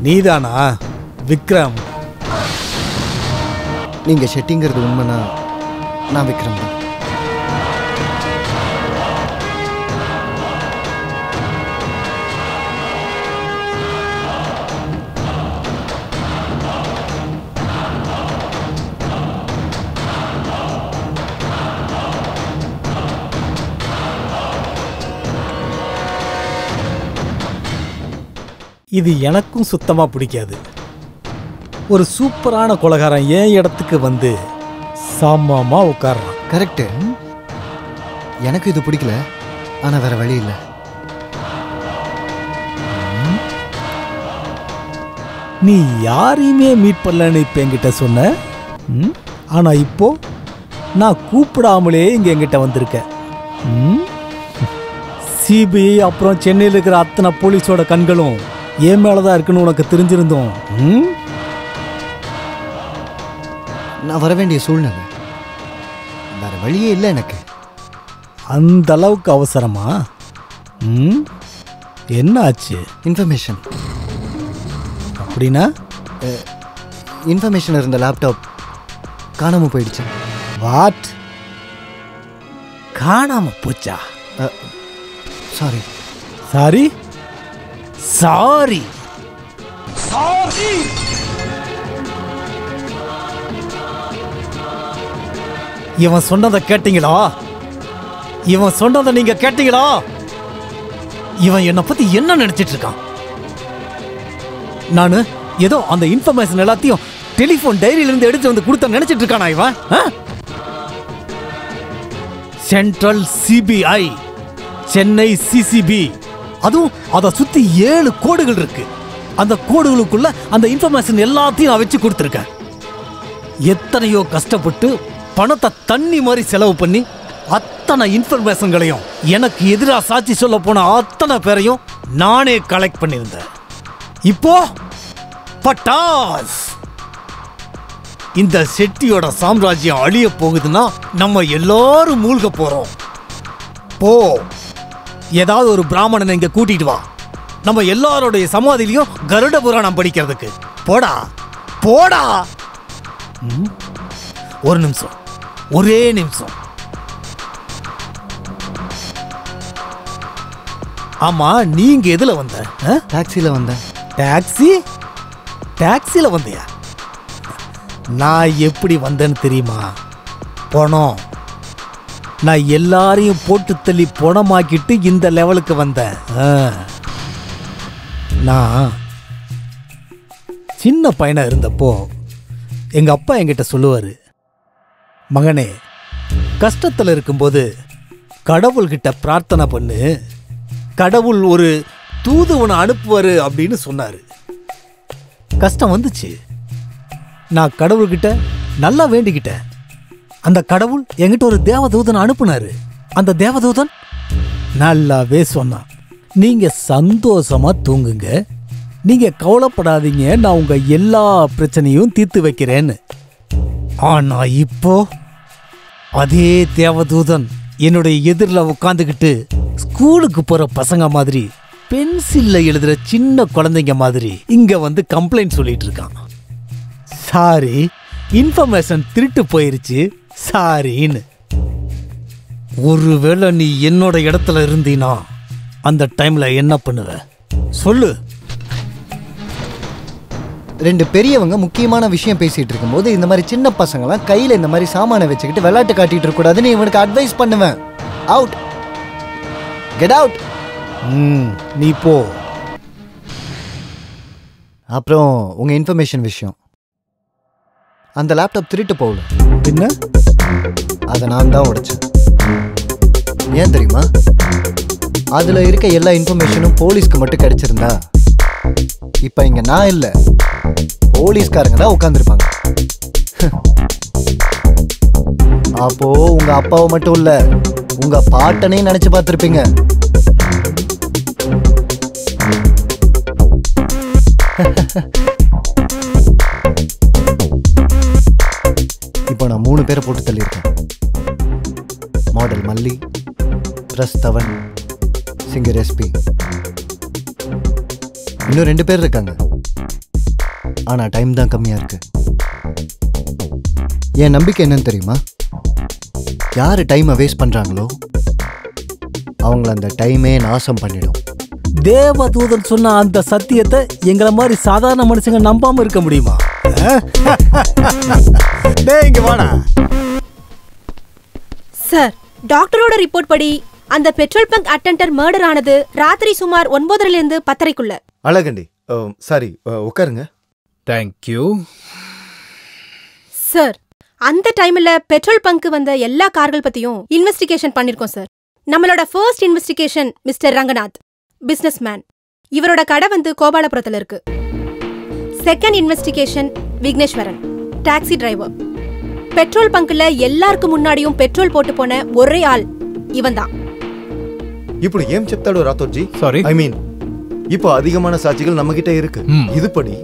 S8: நீதானா விக்ரம்?
S2: நீங்க ஷெட்டிங்கிறது உண்மைனா நான் விக்ரம் தான்.
S8: இது எனக்கும் சுத்தமா பிடிக்காது. ஒரு சூப்பரான கொலைகாரன் என் இடத்துக்கு வந்து சாமாமா உட்கார்றான்.
S2: கரெக்டு. எனக்கு இது பிடிக்கல, ஆனா வேற வழி இல்லை.
S8: நீ யாரையுமே மீட் பண்ணலன்னு இப்ப என்கிட்ட சொன்ன. ஆனா இப்போ நான் கூப்பிடாமலே இங்க என்கிட்ட வந்திருக்க. சிபிஐ அப்புறம் சென்னையில் இருக்கிற அத்தனை போலீஸோட கண்களும் என் மேலதான் இருக்குன்னு உனக்கு தெரிஞ்சிருந்தோம்.
S2: நான் வர வேண்டிய சூழ்நிலை, வேற வழியே இல்லை எனக்கு.
S8: அந்த அளவுக்கு அவசரமா? என்ன ஆச்சு?
S2: இன்ஃபர்மேஷன்.
S8: அப்படின்னா?
S2: இன்ஃபர்மேஷன் இருந்த லேப்டாப் காணாம போயிடுச்சு.
S8: வாட்? காணாம போச்சா?
S2: சாரி.
S8: Sorry sorry sorry. இவன் சொன்னதை கேட்டீங்களா? இவன் சொன்னதை நீங்க கேட்டீங்களா? இவன் என்னை பத்தி என்ன நினைச்சிட்டு இருக்கான்? நானு ஏதோ அந்த இன்ஃபர்மேஷன் எல்லாத்தையும் டெலிபோன் டைரியில இருந்து எடுத்து வந்து கொடுத்த நினைச்சிட்டு இருக்கானா இவன்? சென்ட்ரல் சிபிஐ, சென்னை சிசிபி, அதுவும் அதை சுத்தி 7 கோடுகள் இருக்கு. அந்த கோடுகளுக்குள்ள அந்த இன்ஃபர்மேஷன் எல்லாத்தையும் நான் வச்சு கொடுத்துருக்கேன். எத்தனையோ கஷ்டப்பட்டு பணத்தை தண்ணி மாதிரி செலவு பண்ணி அத்தனை இன்ஃபர்மேஷன்களையும் எனக்கு எதிராக சாட்சி சொல்ல போன அத்தனை பேரையும் நானே கலெக்ட் பண்ணியிருந்தேன். இப்போ பட்டாஸ், இந்த செட்டியோட சாம்ராஜ்யம் அழிய போகுதுன்னா நம்ம எல்லாரும் மூழ்க போறோம். போ, ஏதாவது ஒரு பிராமணனை இங்க கூட்டிட்டு வா. நம்ம எல்லாரோடைய சமாதியிலையும் கருட புராணம் படிக்கிறதுக்கு. போடா போடா. ஒரு நிமிஷம், ஒரே நிமிஷம். ஆமா, நீங்க எதுல வந்த?
S2: டாக்ஸில வந்தேன்.
S8: டாக்ஸி? டாக்ஸில வந்தியா? நான் எப்படி வந்தேன்னு தெரியுமா? பணம். நான் எல்லாரையும் போட்டு தள்ளி பணமாக்கிட்டு இந்த லெவலுக்கு வந்தேன். நான் சின்ன பையனா இருந்தப்போ எங்க அப்பா என்கிட்ட சொல்லுவாரு, மகனே, கஷ்டத்தில் இருக்கும்போது கடவுள்கிட்ட பிரார்த்தனை பண்ணு, கடவுள் ஒரு தூதுவனை அனுப்புவாரு அப்படின்னு சொன்னாரு. கஷ்டம் வந்துச்சு, நான் கடவுள்கிட்ட நல்லா வேண்டிக்கிட்டேன். அந்த கடவுள் என்கிட்ட ஒரு தேவதூதனை அனுப்புனாரு. அந்த தேவதூதன் நல்லாவே சொன்னான், நீங்க சந்தோஷமா தூங்குங்க, நீங்க கவலைப்படாதீங்க, நான் உங்க எல்லா பிரச்சனையும் தீர்த்து வைக்கிறேன்னு. ஆனா இப்போ அதே தேவதூதன் என்னுடைய எதிரில் உட்காந்துக்கிட்டு ஸ்கூலுக்கு போற பசங்க மாதிரி, பென்சில்ல எழுதுற சின்ன குழந்தைங்க மாதிரி இங்க வந்து கம்ப்ளைண்ட் சொல்லிட்டு இருக்கான். சாரி, இன்ஃபர்மேஷன் திருட்டு போயிருச்சு, சாரின்னு. ஒருவேளை நீ என்னோட இடத்துல இருந்தீனா அந்த டைம்ல என்ன பண்ணுவ சொல்லு?
S2: 2 பெரியவங்க முக்கியமான விஷயம் பேசிட்டு இருக்கும்போது இந்த மாதிரி சின்ன பசங்களாம் கையில இந்த மாதிரி சாமானை வச்சுக்கிட்டு விளையாட்டு காட்டிட்டு இருக்க கூடாதுன்னு இவனுக்கு அட்வைஸ் பண்ணுவேன். Out, get out.
S8: நீ போ.
S2: அப்புறம் உங்க இன்ஃபர்மேஷன் விஷயம், அந்த லேப்டாப் திருட்டு போகல.
S8: என்ன?
S2: அதை நான் தான் உடைச்சேன். ஏன் தெரியுமா? அதுல இருக்க எல்லா இன்ஃபர்மேஷனும் போலீஸ்க்கு மட்டும் கிடைச்சிருந்தா இப்ப இங்க நான் இல்ல, போலீஸ்காரங்க தான் உட்கார்ந்துருப்பாங்க. அப்போ உங்க அப்பாவை மட்டும் இல்ல, உங்க பாட்டனையும் நினைச்சு பார்த்திருப்பீங்க. இப்போ நான் 3 பேரை போட்டு தள்ளியிருக்கேன். மாடல் மல்லி, பிரஸ்தவன், சிங்கர் எஸ்பி. இன்னும் 2 பேர் இருக்காங்க. ஆனா டைம் தான் கம்மியா இருக்கு. என் நம்பிக்கை என்னன்னு தெரியுமா? யாரு டைமை வேஸ்ட் பண்றாங்களோ அவங்கள அந்த டைமே நாசம் பண்ணிடும்.
S8: தேவதூதன் சொன்ன அந்த சத்தியத்தை எங்களை மாதிரி சாதாரண மனுஷங்க நம்பாம இருக்க முடியுமா?
S2: இங்க வாடா.
S7: சார், டாக்டரோட ரிப்போர்ட் படி அந்த பெட்ரோல் பங்க் அட்டெண்டர் மர்டர் ஆனது ராத்திரி சுமார் 9:30 இருந்து 10:30க்குள்ள.
S6: அழகண்டி, சாரி, உட்காருங்க.
S5: தேங்க்யூ.
S7: சார், அந்த டைம்ல பெட்ரோல் பங்க் வந்த எல்லா கார்கள் பத்தியும் இன்வெஸ்டிகேஷன் பண்ணிருக்கோம் சார். நம்மளோட first investigation mister Ranganath, business man. இவரோட கடை வந்து கோபாலபுரத்துல இருக்கு. Second investigation Vigneswaran, taxi driver. Petrol பங்க்ல எல்லாருக்கும் முன்னாடியும் பெட்ரோல் போட்டு போன ஒரே ஆள் இவன் தான்.
S6: ఇప్పుడు ఏం చెప్తాడు రాథోడ్జీ?
S5: సారీ,
S6: ఐ మీన్ இப்போ அதிகமான சாட்சிகள் நம்ம கிட்ட இருக்கு. இதுபடி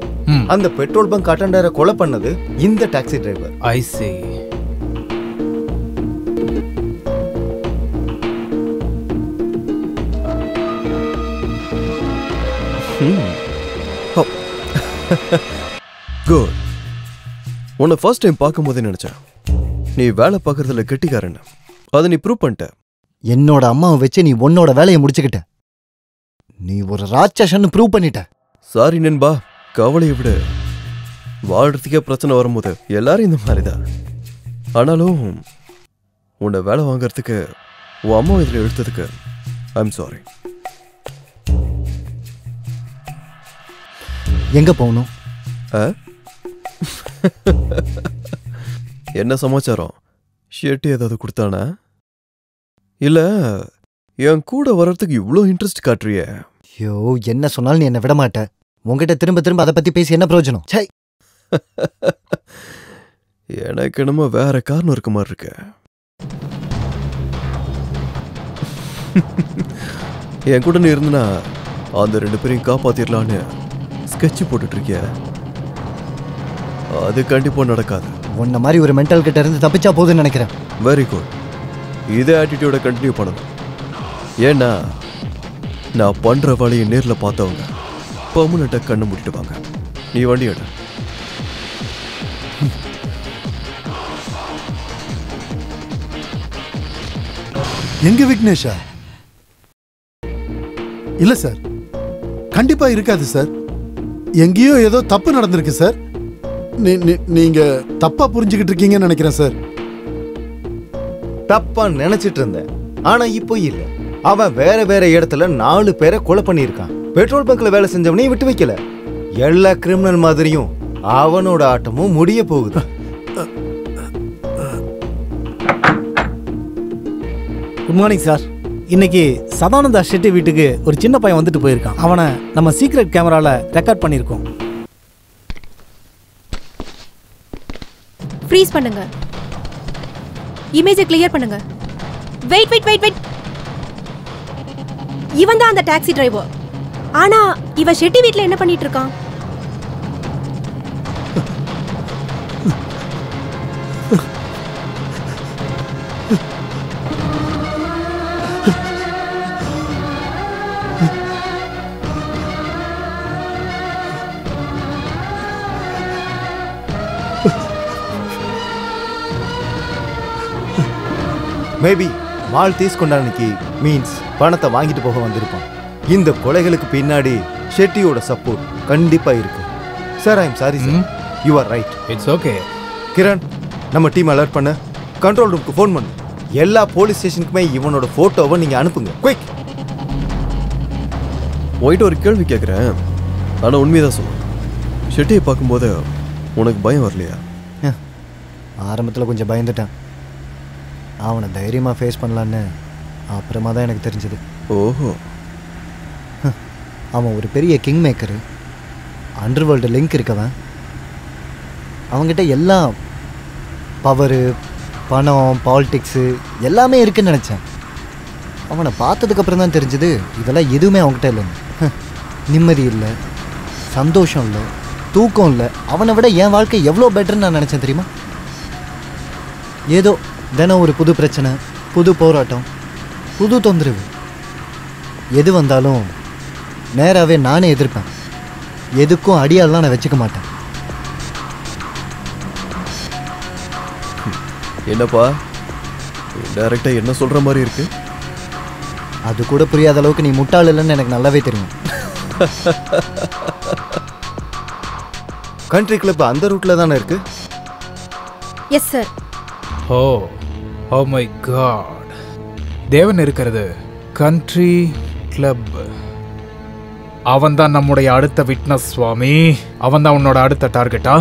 S6: அந்த பெட்ரோல் பங்க் அட்டெண்டரை கொலை பண்ணது இந்த டாக்ஸி டிரைவர்.
S5: ஐ see.
S3: குட். உன்னை ஃபர்ஸ்ட் டைம் பார்க்கும்போதே நினைச்சேன் நீ வேலை பார்க்கறதுல கெட்டிக்காரன்னு. அதை நீ ப்ரூவ் பண்ணிட்ட.
S2: என்னோட அம்மாவை வச்சு நீ உன்னோட வேலையை முடிச்சுக்கிட்ட. நீ ஒரு ராட்சசன்னு ப்ரூவ் பண்ணிட்ட.
S3: சாரி நண்பா, கவலையை விட வாழ்றதுக்கே பிரச்சனை வரும்போது எல்லாரும் இந்த மாதிரி தான். ஆனாலும் உன்னை வேலை வாங்கறதுக்கு உன் அம்மா இதில் எடுத்ததுக்கு ஐ எம் சாரி.
S2: எங்க போகணும்?
S3: என்ன சமாச்சாரம்? ஷெட்டி ஏதாவது கொடுத்தானா? இல்ல என் கூட வர்றதுக்கு இவ்வளோ இன்ட்ரெஸ்ட் காட்டுறிய?
S2: ஐயோ, என்ன சொன்னாலும் நீ என்ன விட மாட்ட. உங்ககிட்ட திரும்ப திரும்ப அதை பத்தி பேசி என்ன பிரயோஜனம்? சை.
S3: எனக்கு என்னமோ வேற காரணம் இருக்க மாதிரி இருக்கு. என் கூட நீ இருந்தனா அந்த 2 பேரையும் காப்பாத்திரலான்னு ஸ்கெட்ச் போட்டுட்டு இருக்கிய. அது கண்டிப்பா நடக்காது.
S2: உன்ன மாதிரி ஒரு மென்டல் கிட்ட இருந்து தப்பிச்சா போதுன்னு நினைக்கிறேன்.
S3: Very good. இதே ஆட்டிடியூட கண்டினியூ பண்ணணும். ஏன்னா நான் பண்ற வேலையை நேர்ல பார்த்தவங்க பெர்மனெண்டா கண்ணை மூடிட்டு வாங்க. நீ வண்டி எடு.
S1: எங்க விக்னேஷா? இல்ல சார், கண்டிப்பா இருக்காது சார். எங்கேயோ ஏதோ தப்பு நடந்திருக்கு சார். நீங்க தப்பா புரிஞ்சுக்கிட்டு இருக்கீங்கன்னு நினைக்கிறேன் சார்.
S6: தப்பா நினைச்சிட்டு இருந்தேன், ஆனா இப்போ இல்ல. அவன் வேற வேற இடத்துல 4 பேரை கொலை பண்ணியிருக்கான். பெட்ரோல் பங்க்ல வேலை செஞ்சவனையும் விட்டு வைக்கல. எல்லா கிரிமினல் மாதிரியும் அவனோட ஆட்டமும் முடிய போகுது.
S8: Good morning sir. இன்னைக்கு சதானந்தா ஷெட்டி வீட்டுக்கு ஒரு சின்ன பையன் வந்துட்டு போயிருக்கான். அவனை நம்ம சீக்ரெட் கேமரால ரெக்கார்ட் பண்ணியிருக்கோம்.
S7: ஃப்ரீஸ் பண்ணுங்க. இமேஜை கிளியர் பண்ணுங்க. Wait wait wait wait. இவன் தான் அந்த டாக்ஸி டிரைவர். ஆனா இவன் ஷெட்டி வீட்ல என்ன பண்ணிட்டு இருக்கான்?
S6: மேபி மால் தீஸ்கொண்டானிக்கு மீன்ஸ் பணத்தை வாங்கிட்டு போக வந்திருப்பான். இந்த கொலைகளுக்கு பின்னாடி ஷெட்டியோட சப்போர்ட் கண்டிப்பா இருக்கு. Sir, I am sorry sir. You are right.
S5: It's okay.
S6: Kiran, நம்ம டீம் அலர்ட் பண்ண. கண்ட்ரோல் ரூமுக்கு ஃபோன் பண்ணு. எல்லா போலீஸ் ஸ்டேஷனுக்குமே இவனோட போட்டோவை நீங்க அனுப்புங்க. குயிக்.
S3: ஒயிட் ஒரு கேள்வி கேட்குறேன், ஆனால் உண்மைதான் சொல்லு. ஷெட்டியை பார்க்கும்போது உனக்கு பயம் வரலையா?
S2: ஆரம்பத்தில் கொஞ்சம் பயந்துட்டேன். அவனை தைரியமாக ஃபேஸ் பண்ணலான்னு அப்புறமா தான் எனக்கு தெரிஞ்சது.
S3: ஓஹோ.
S2: அவன் ஒரு பெரிய கிங் மேக்கரு, அண்டர்வேர்ல்டு லிங்க் இருக்கவன். அவங்ககிட்ட எல்லாம் பவரு, பணம், பாலிடிக்ஸு எல்லாமே இருக்குன்னு நினச்சேன். அவனை பார்த்ததுக்கப்புறம் தான் தெரிஞ்சது இதெல்லாம் எதுவுமே அவங்ககிட்ட இல்லைன்னு. நிம்மதி இல்லை, சந்தோஷம் இல்லை, தூக்கம் இல்லை. அவனை விட என் வாழ்க்கை எவ்வளோ பெட்டர்ன்னு நான் நினச்சேன் தெரியுமா? ஏதோ தினம் ஒரு புது பிரச்சனை, புது போராட்டம், புது தொந்தரவு. எது வந்தாலும் நேராகவே நானே எதிர்ப்பேன். எதுக்கும் அடியாலாம் நான் வச்சுக்க மாட்டேன்.
S3: என்னப்பா டைரக்டா என்ன சொல்ற மாதிரி இருக்கு?
S2: அது கூட புரியாத அளவுக்கு நீ முட்டாள் இல்லைன்னு எனக்கு நல்லாவே தெரியும்.
S6: கண்ட்ரி கிளப் அந்த ரூட்ல தானே இருக்கு?
S7: Yes sir.
S5: Oh my God. Devan இருக்கிறது கண்ட்ரி கிளப். அவன் தான் நம்முடைய அடுத்த விட்னஸ் சுவாமி. அவன் தான் உன்னோட அடுத்த டார்கெட்டா?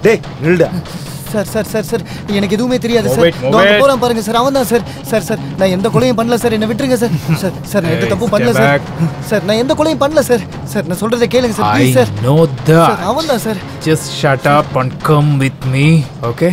S6: டேய் நில்டா.
S2: சார் சார் சார் சார் எனக்கு எதுவுமே தெரியாது சார். நான் போறேன் பாருங்க சார். அவன் தான் சார். சார் சார் நான் எந்த கொலையும் பண்ணல சார். என்ன விட்டுருங்க சார். சார் சார் நான் எந்த தப்பும் பண்ணல சார். சார் நான் எந்த கொலையும் பண்ணல சார். சார் நான் சொல்றதை கேளுங்க sir please sir.
S5: No that.
S2: அவன் தான் சார்.
S5: Just shut up and come with me. Okay?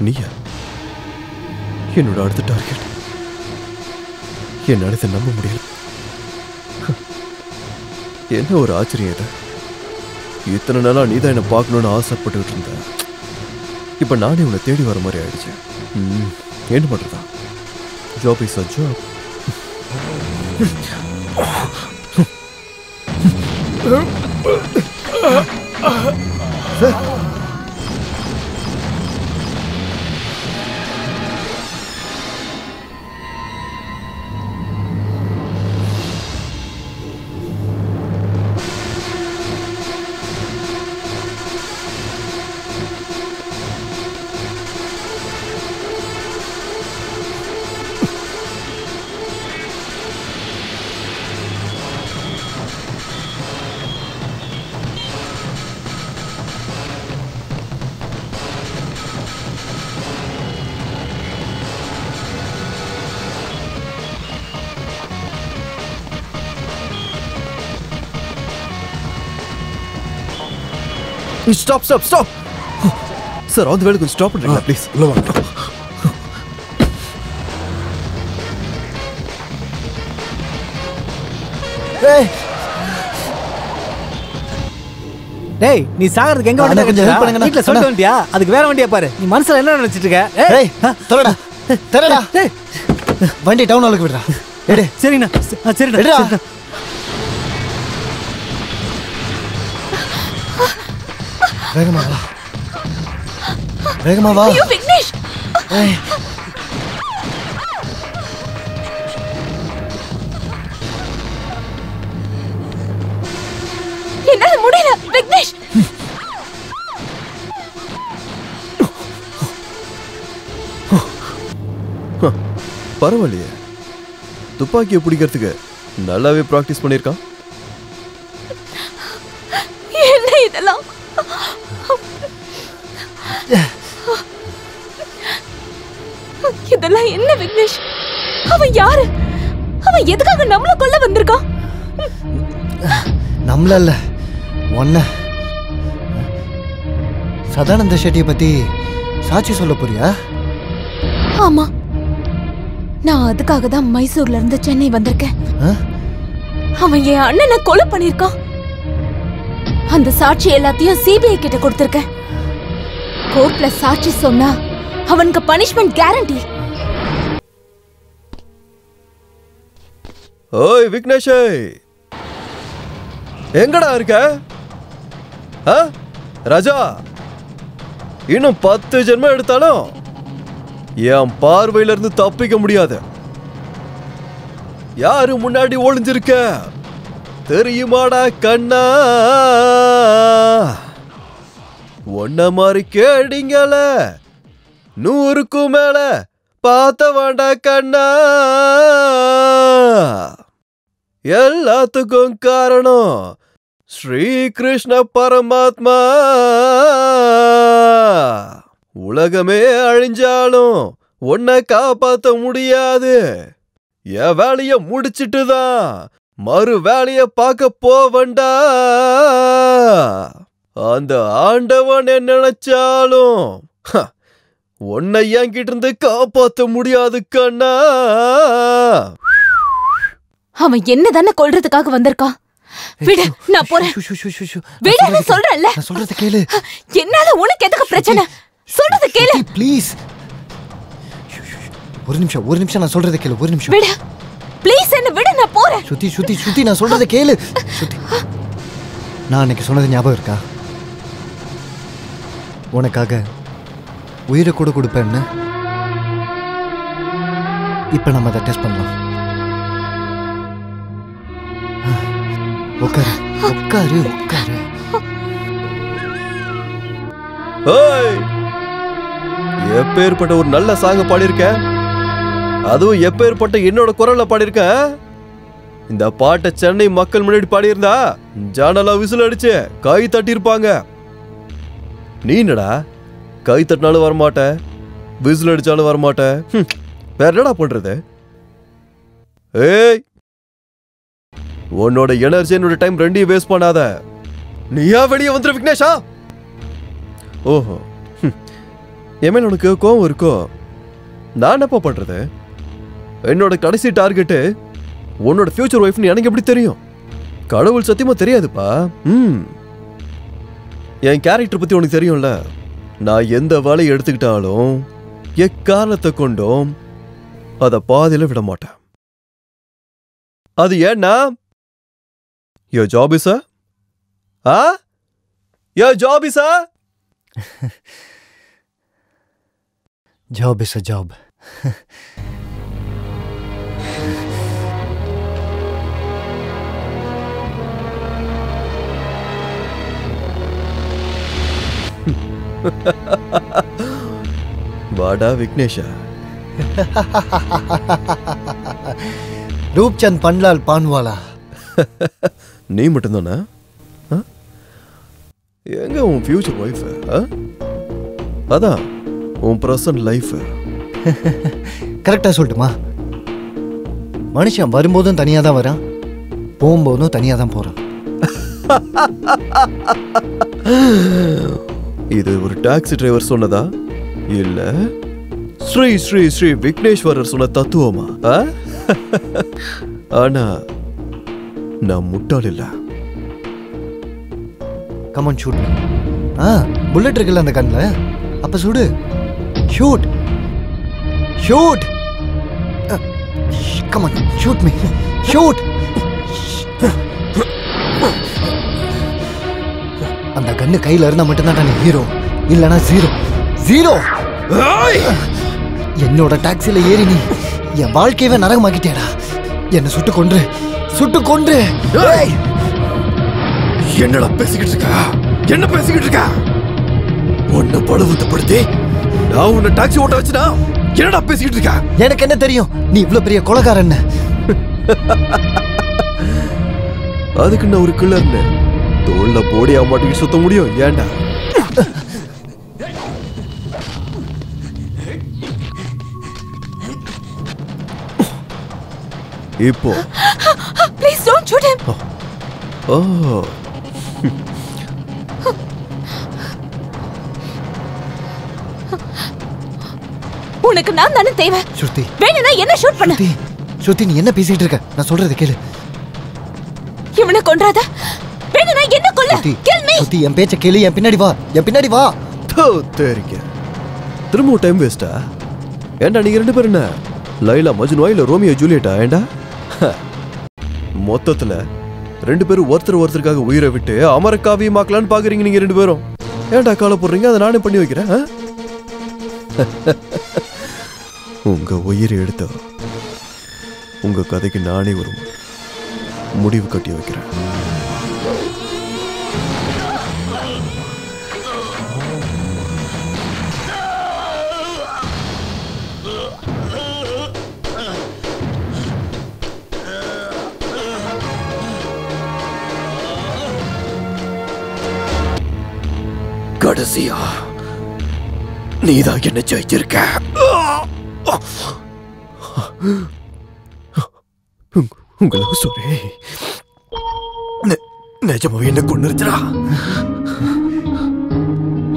S3: நீயா என்னோட அடுத்த டார்கெட்? என்னால இதை நம்ப முடியல. என்ன ஒரு ஆச்சரியம் இது. இத்தனை நாளா நீ தான் என்னை பார்க்கணும்னு ஆசைப்பட்டுக்கிட்டு இருந்த. இப்ப நானே உன்னை தேடி வர மாதிரி ஆயிடுச்சு. என்ன பண்றதா? Job is a job. Stop! Sir, on the way to stop it, please.
S8: டேய் நீ சாகிறதுக்கு எங்க வண்டி
S2: கொஞ்சம் ஹெல்ப் பண்ணுங்க.
S8: வீட்ல சொல்ல வண்டியா? அதுக்கு வேற வண்டியா பாரு. நீ மனசுல என்ன நினைச்சிட்டு இருக்க?
S2: ஏய் தரடா. வண்டி டவுன் ஹாலுக்கு விடுடா. எடு.
S8: சரிண்ணா. சரிடா.
S2: எடுடா. வேகமா வா.
S4: ஐயோ விக்னேஷ். என்னால முடியல விக்னேஷ்.
S3: பரவாயில்லையே, துப்பாக்கியை பிடிக்கிறதுக்கு நல்லாவே பிராக்டிஸ் பண்ணியிருக்கான்.
S4: என்ன இதெல்லாம்? இதெல்லாம் என்ன விக்னேஷ்? அவன் யாரு? அவன் எதுக்காக நம்மள கொல்ல வந்திருக்கான்?
S2: நம்மள இல்ல, ஒன்ன. சதானந்த ஷெட்டியை பத்தி சாட்சி சொல்ல போறியா?
S4: ஆமா, நான் அதுக்காக தான் மைசூர்ல இருந்து சென்னை வந்திருக்கேன். அவன் என் அண்ணனை கொலை பண்ணிருக்கான். அந்த சாட்சி எல்லாத்தையும் சிபிஐ கிட்ட கொடுத்திருக்கேன். கோர்ட்ல சாட்சி சொன்னா அவனுக்கு பனிஷ்மெண்ட் கேரண்டி.
S3: ஓய் விக்னேஷ், எங்கடா இருக்க? ராஜா, இன்னும் 10 ஜென்மம் எடுத்தாலும் என் பார்வையில இருந்து தப்பிக்க முடியாது. யாரு முன்னாடி ஒளிஞ்சிருக்க தெரியுமாடா கண்ணா? ஒன்ன மாதிரி கேடிங்கள 100க்கும் மேல பார்த்த வேண்டா கண்ணா. எல்லாத்துக்கும் காரணம் ஸ்ரீ கிருஷ்ண பரமாத்மா. உலகமே அழிஞ்சாலும் உன்னை காப்பாத்த முடியாது. என் வேலைய முடிச்சிட்டு தான் மறு வேலைய பார்க்க போவண்டா. அந்த ஆண்டவன் என்ன நினைச்சாலும் உன்னை என்கிட்ட இருந்து காப்பாத்த முடியாது கண்ணா.
S4: அவன் என்ன தானே கொல்றதுக்காக வந்திருக்கான். விடு, நான் போறேன். விடு, சொல்றேன்ல.
S2: நான் சொல்றத கேளு.
S4: என்னால உனக்கு எதுக்கு பிரச்சனை? சொல்றத கேளு
S2: ப்ளீஸ். ஒரு நிமிஷம் நான் சொல்றத கேளு. ஒரு நிமிஷம்
S4: விடு ப்ளீஸ், என்ன விடு, நான் போறேன்.
S2: சுத்தி நான் சொல்றத கேளு. சுத்தி, நான் அன்னைக்கு சொன்னது ஞாபகம் இருக்கா? உனக்காக உயிரை கூட கொடுப்பேன்னு. இப்ப நம்ம அதை டெஸ்ட் பண்ணலாம். உட்காரு.
S3: எப்பேற்பட்ட ஒரு நல்ல சாங்க பாடியிருக்க, அதுவும் எப்பேற்பட்ட என்னோட குரல்ல பாடியிருக்க. இந்த பாட்டை சென்னை மக்கள் முன்னாடி பாடியிருந்தா ஜானலா விசில் அடிச்சு கை தட்டியிருப்பாங்க. நீ என்னடா கை தட்டினாலும் வரமாட்ட, விசில் அடிச்சாலும் வரமாட்ட. வேற என்னடா பண்றது? ஏய், உன்னோட எனர்ஜி என்னோட டைம் ரெண்டையும் வேஸ்ட் பண்ணாத. நீயா வெளியே வந்துரு விக்னேஷா. ஓஹோ, என் உனக்கு கோவம் இருக்கோ? நான் என்னப்பா பண்றது? என்னோட கடைசி டார்கெட்டு உன்னோட ஃபியூச்சர் ஒய்ஃப்னு எனக்கு எப்படி தெரியும்? கடவுள் சத்தியமா தெரியாதுப்பா. என் கேரக்டர் பத்தி உனக்கு தெரியும்ல. நான் எந்த வேலையை எடுத்துக்கிட்டாலும் எக்காரணத்தை கொண்டும் அதை பாதியில விட மாட்டேன். அது ஏன்னா your job is a your job is a
S2: job is a job.
S3: வாடா விக்னேஷா.
S2: ரூப்சந்த் பன்லால் பான்வாலா.
S3: நீ மட்டும்தானா? எங்க உன் ஃபியூச்சர் ஒய்ஃப்? அதான் உன் பிரசன்ட் லைஃப்.
S2: கரெக்டா சொல்லட்டுமா? மனுஷன் வரும்போதும் தனியா தான் வரான், போகும்போதும் தனியா தான் போறான்.
S3: இது ஒரு டாக்ஸி டிரைவர் சொன்னதா இல்ல ஸ்ரீ ஸ்ரீ ஸ்ரீ விக்னேஸ்வரர் சொன்ன தத்துவமா? ஆனா நான் முட்டாள் இல்ல.
S2: Come on shoot. புல்லட் இருக்குல்ல அந்த கண்ணுல, அப்ப சுடு. Shoot shoot. Come on shoot me. Shoot. அந்த கண்ணு கையில இருந்தா மட்டும்தான் நீ ஹீரோ, இல்லனா ஜீரோ. ஜீரோ. என்னோட டாக்ஸில ஏறி நீ என் வாழ்க்கையவே நரகமாக்கிட்டேடா. என்ன சுட்டு கொன்று.
S3: என்னடா பேசிக்கிட்டு இருக்க? என்ன பேசிக்கிட்டு இருக்க? உன்னை படுவத்தப்படுத்தி நான் உன்னை டாக்ஸி ஓட்ட வச்சுனா என்னடா பேசிக்கிட்டு இருக்க?
S2: எனக்கு என்ன தெரியும் நீ இவ்வளவு பெரிய கொலைகாரன்னு?
S3: அதுக்கு நான் ஒரு கில்லர்னு தோல்ல போடியா மாட்டிட்டு சுத்த முடியும் ஏன்டா? இப்போ
S4: ப்ளீஸ் டோன்ட் ஷூட் ஹிம்.
S3: ஓ
S4: உனக்கு நான் தானே தேவை.
S2: ஸ்ருதி
S4: வேணும்னா என்ன ஷூட் பண்ணு.
S2: ஸ்ருதி நீ என்ன பேசிட்டு இருக்க? நான் சொல்றது கேளு.
S4: இவனை கொன்றாத. வேணும்னா என்ன கொல்ல. Kill me.
S2: ஸ்ருதி என் பேச்ச கேளு. என் பின்னாடி வா. என் பின்னாடி வா.
S3: தேரிக்க திரும்ப டைம் வேஸ்டா? ஏண்டா நீங்க ரெண்டு பேரும் என்ன லைலா மஜ்னுவா இல்ல ரோமியோ ஜூலியட்டா? ஏண்டா மொத்தத்துல ரெண்டு பேரும் ஒருத்தருக்காக உயிரை விட்டு அமரக்காவியமாக்கலான்னு பாக்குறீங்க நீங்க ரெண்டு பேரும். ஏன்டா காலை போடுறீங்க? அதை நானே பண்ணி வைக்கிறேன். உங்க உயிரை எடுத்த உங்க கதைக்கு நானே ஒரு முடிவு கட்டி வைக்கிறேன். கடைசியா நீதான் என்ன ஜெயிச்சிருக்க. உங்க லவ் ஸ்டோரி நிஜமாவே என்ன கொன்னுருச்சுடா.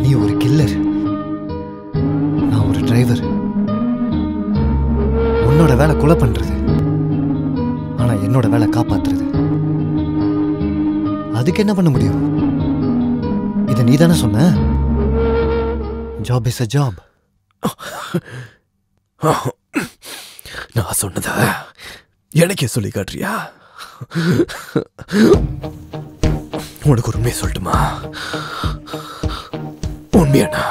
S2: நீ ஒரு கில்லர், நான் ஒரு டிரைவர். உன்னோட வேலை கொலை பண்றது, ஆனா என்னோட வேலை காப்பாத்துறது. அதுக்கு என்ன பண்ண முடியும்? இதை நீ தானே சொன்ன. Job is a job.
S3: நான் சொன்னதா எனக்கே சொல்லி காட்டுறியா? உனக்கு ஒரு உண்மையை சொல்லட்டுமா? உண்மையானா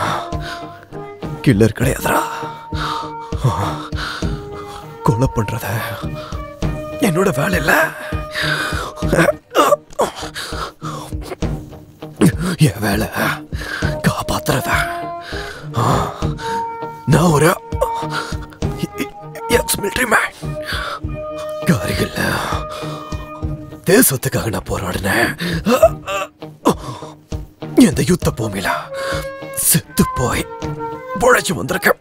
S3: கில்லர் கிடையாதுடா. கொலை பண்றத என்னோட வேலை இல்ல. என் வேலை காப்பாத்துறத. நான் ஒரு எக்ஸ் மிலிட்டரி மேன். காரிகள் தேசத்துக்காக நான் போராடினேன். இந்த யுத்த பூமியில செத்து போய் பொழைச்சு வந்திருக்கேன்.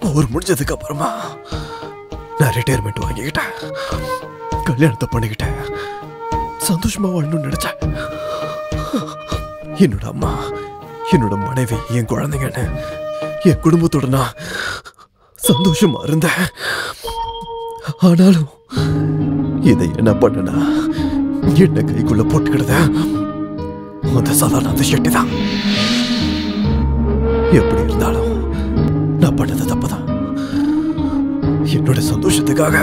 S3: போர் முடிஞ்சதுக்கு அப்புறமா நான் ரிட்டையர்மெண்ட் வாங்கிக்கிட்டேன். கல்யாணத்தை பண்ணிக்கிட்டேன். சந்தோஷமா வாழணும்னு நினைச்சேன். என்னோட அம்மா, என்னோட மனைவி, என் குழந்தைங்கன்னு என் குடும்பத்தோட நான் சந்தோஷமா இருந்தேன். ஆனாலும் இதை என்ன பண்ணனா என்ன கைக்குள்ள போட்டுக்கிடுத அந்த சதானந்த ஷெட்டி தான். எப்படி இருந்தாலும் நான் பண்ணது தப்புதான். என்னோட சந்தோஷத்துக்காக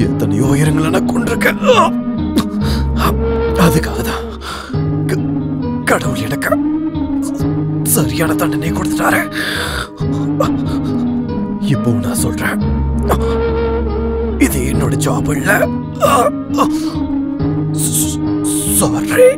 S3: எத்தனையோ உயிரங்களை நான் கொண்டிருக்கேன். அதுக்காக தான் கடவுள் எனக்கு சரியான தண்டனை கொடுத்துட்டாரு. இப்போ நான் சொல்றேன், இது என்னோட ஜாப் இல்ல. சாரி.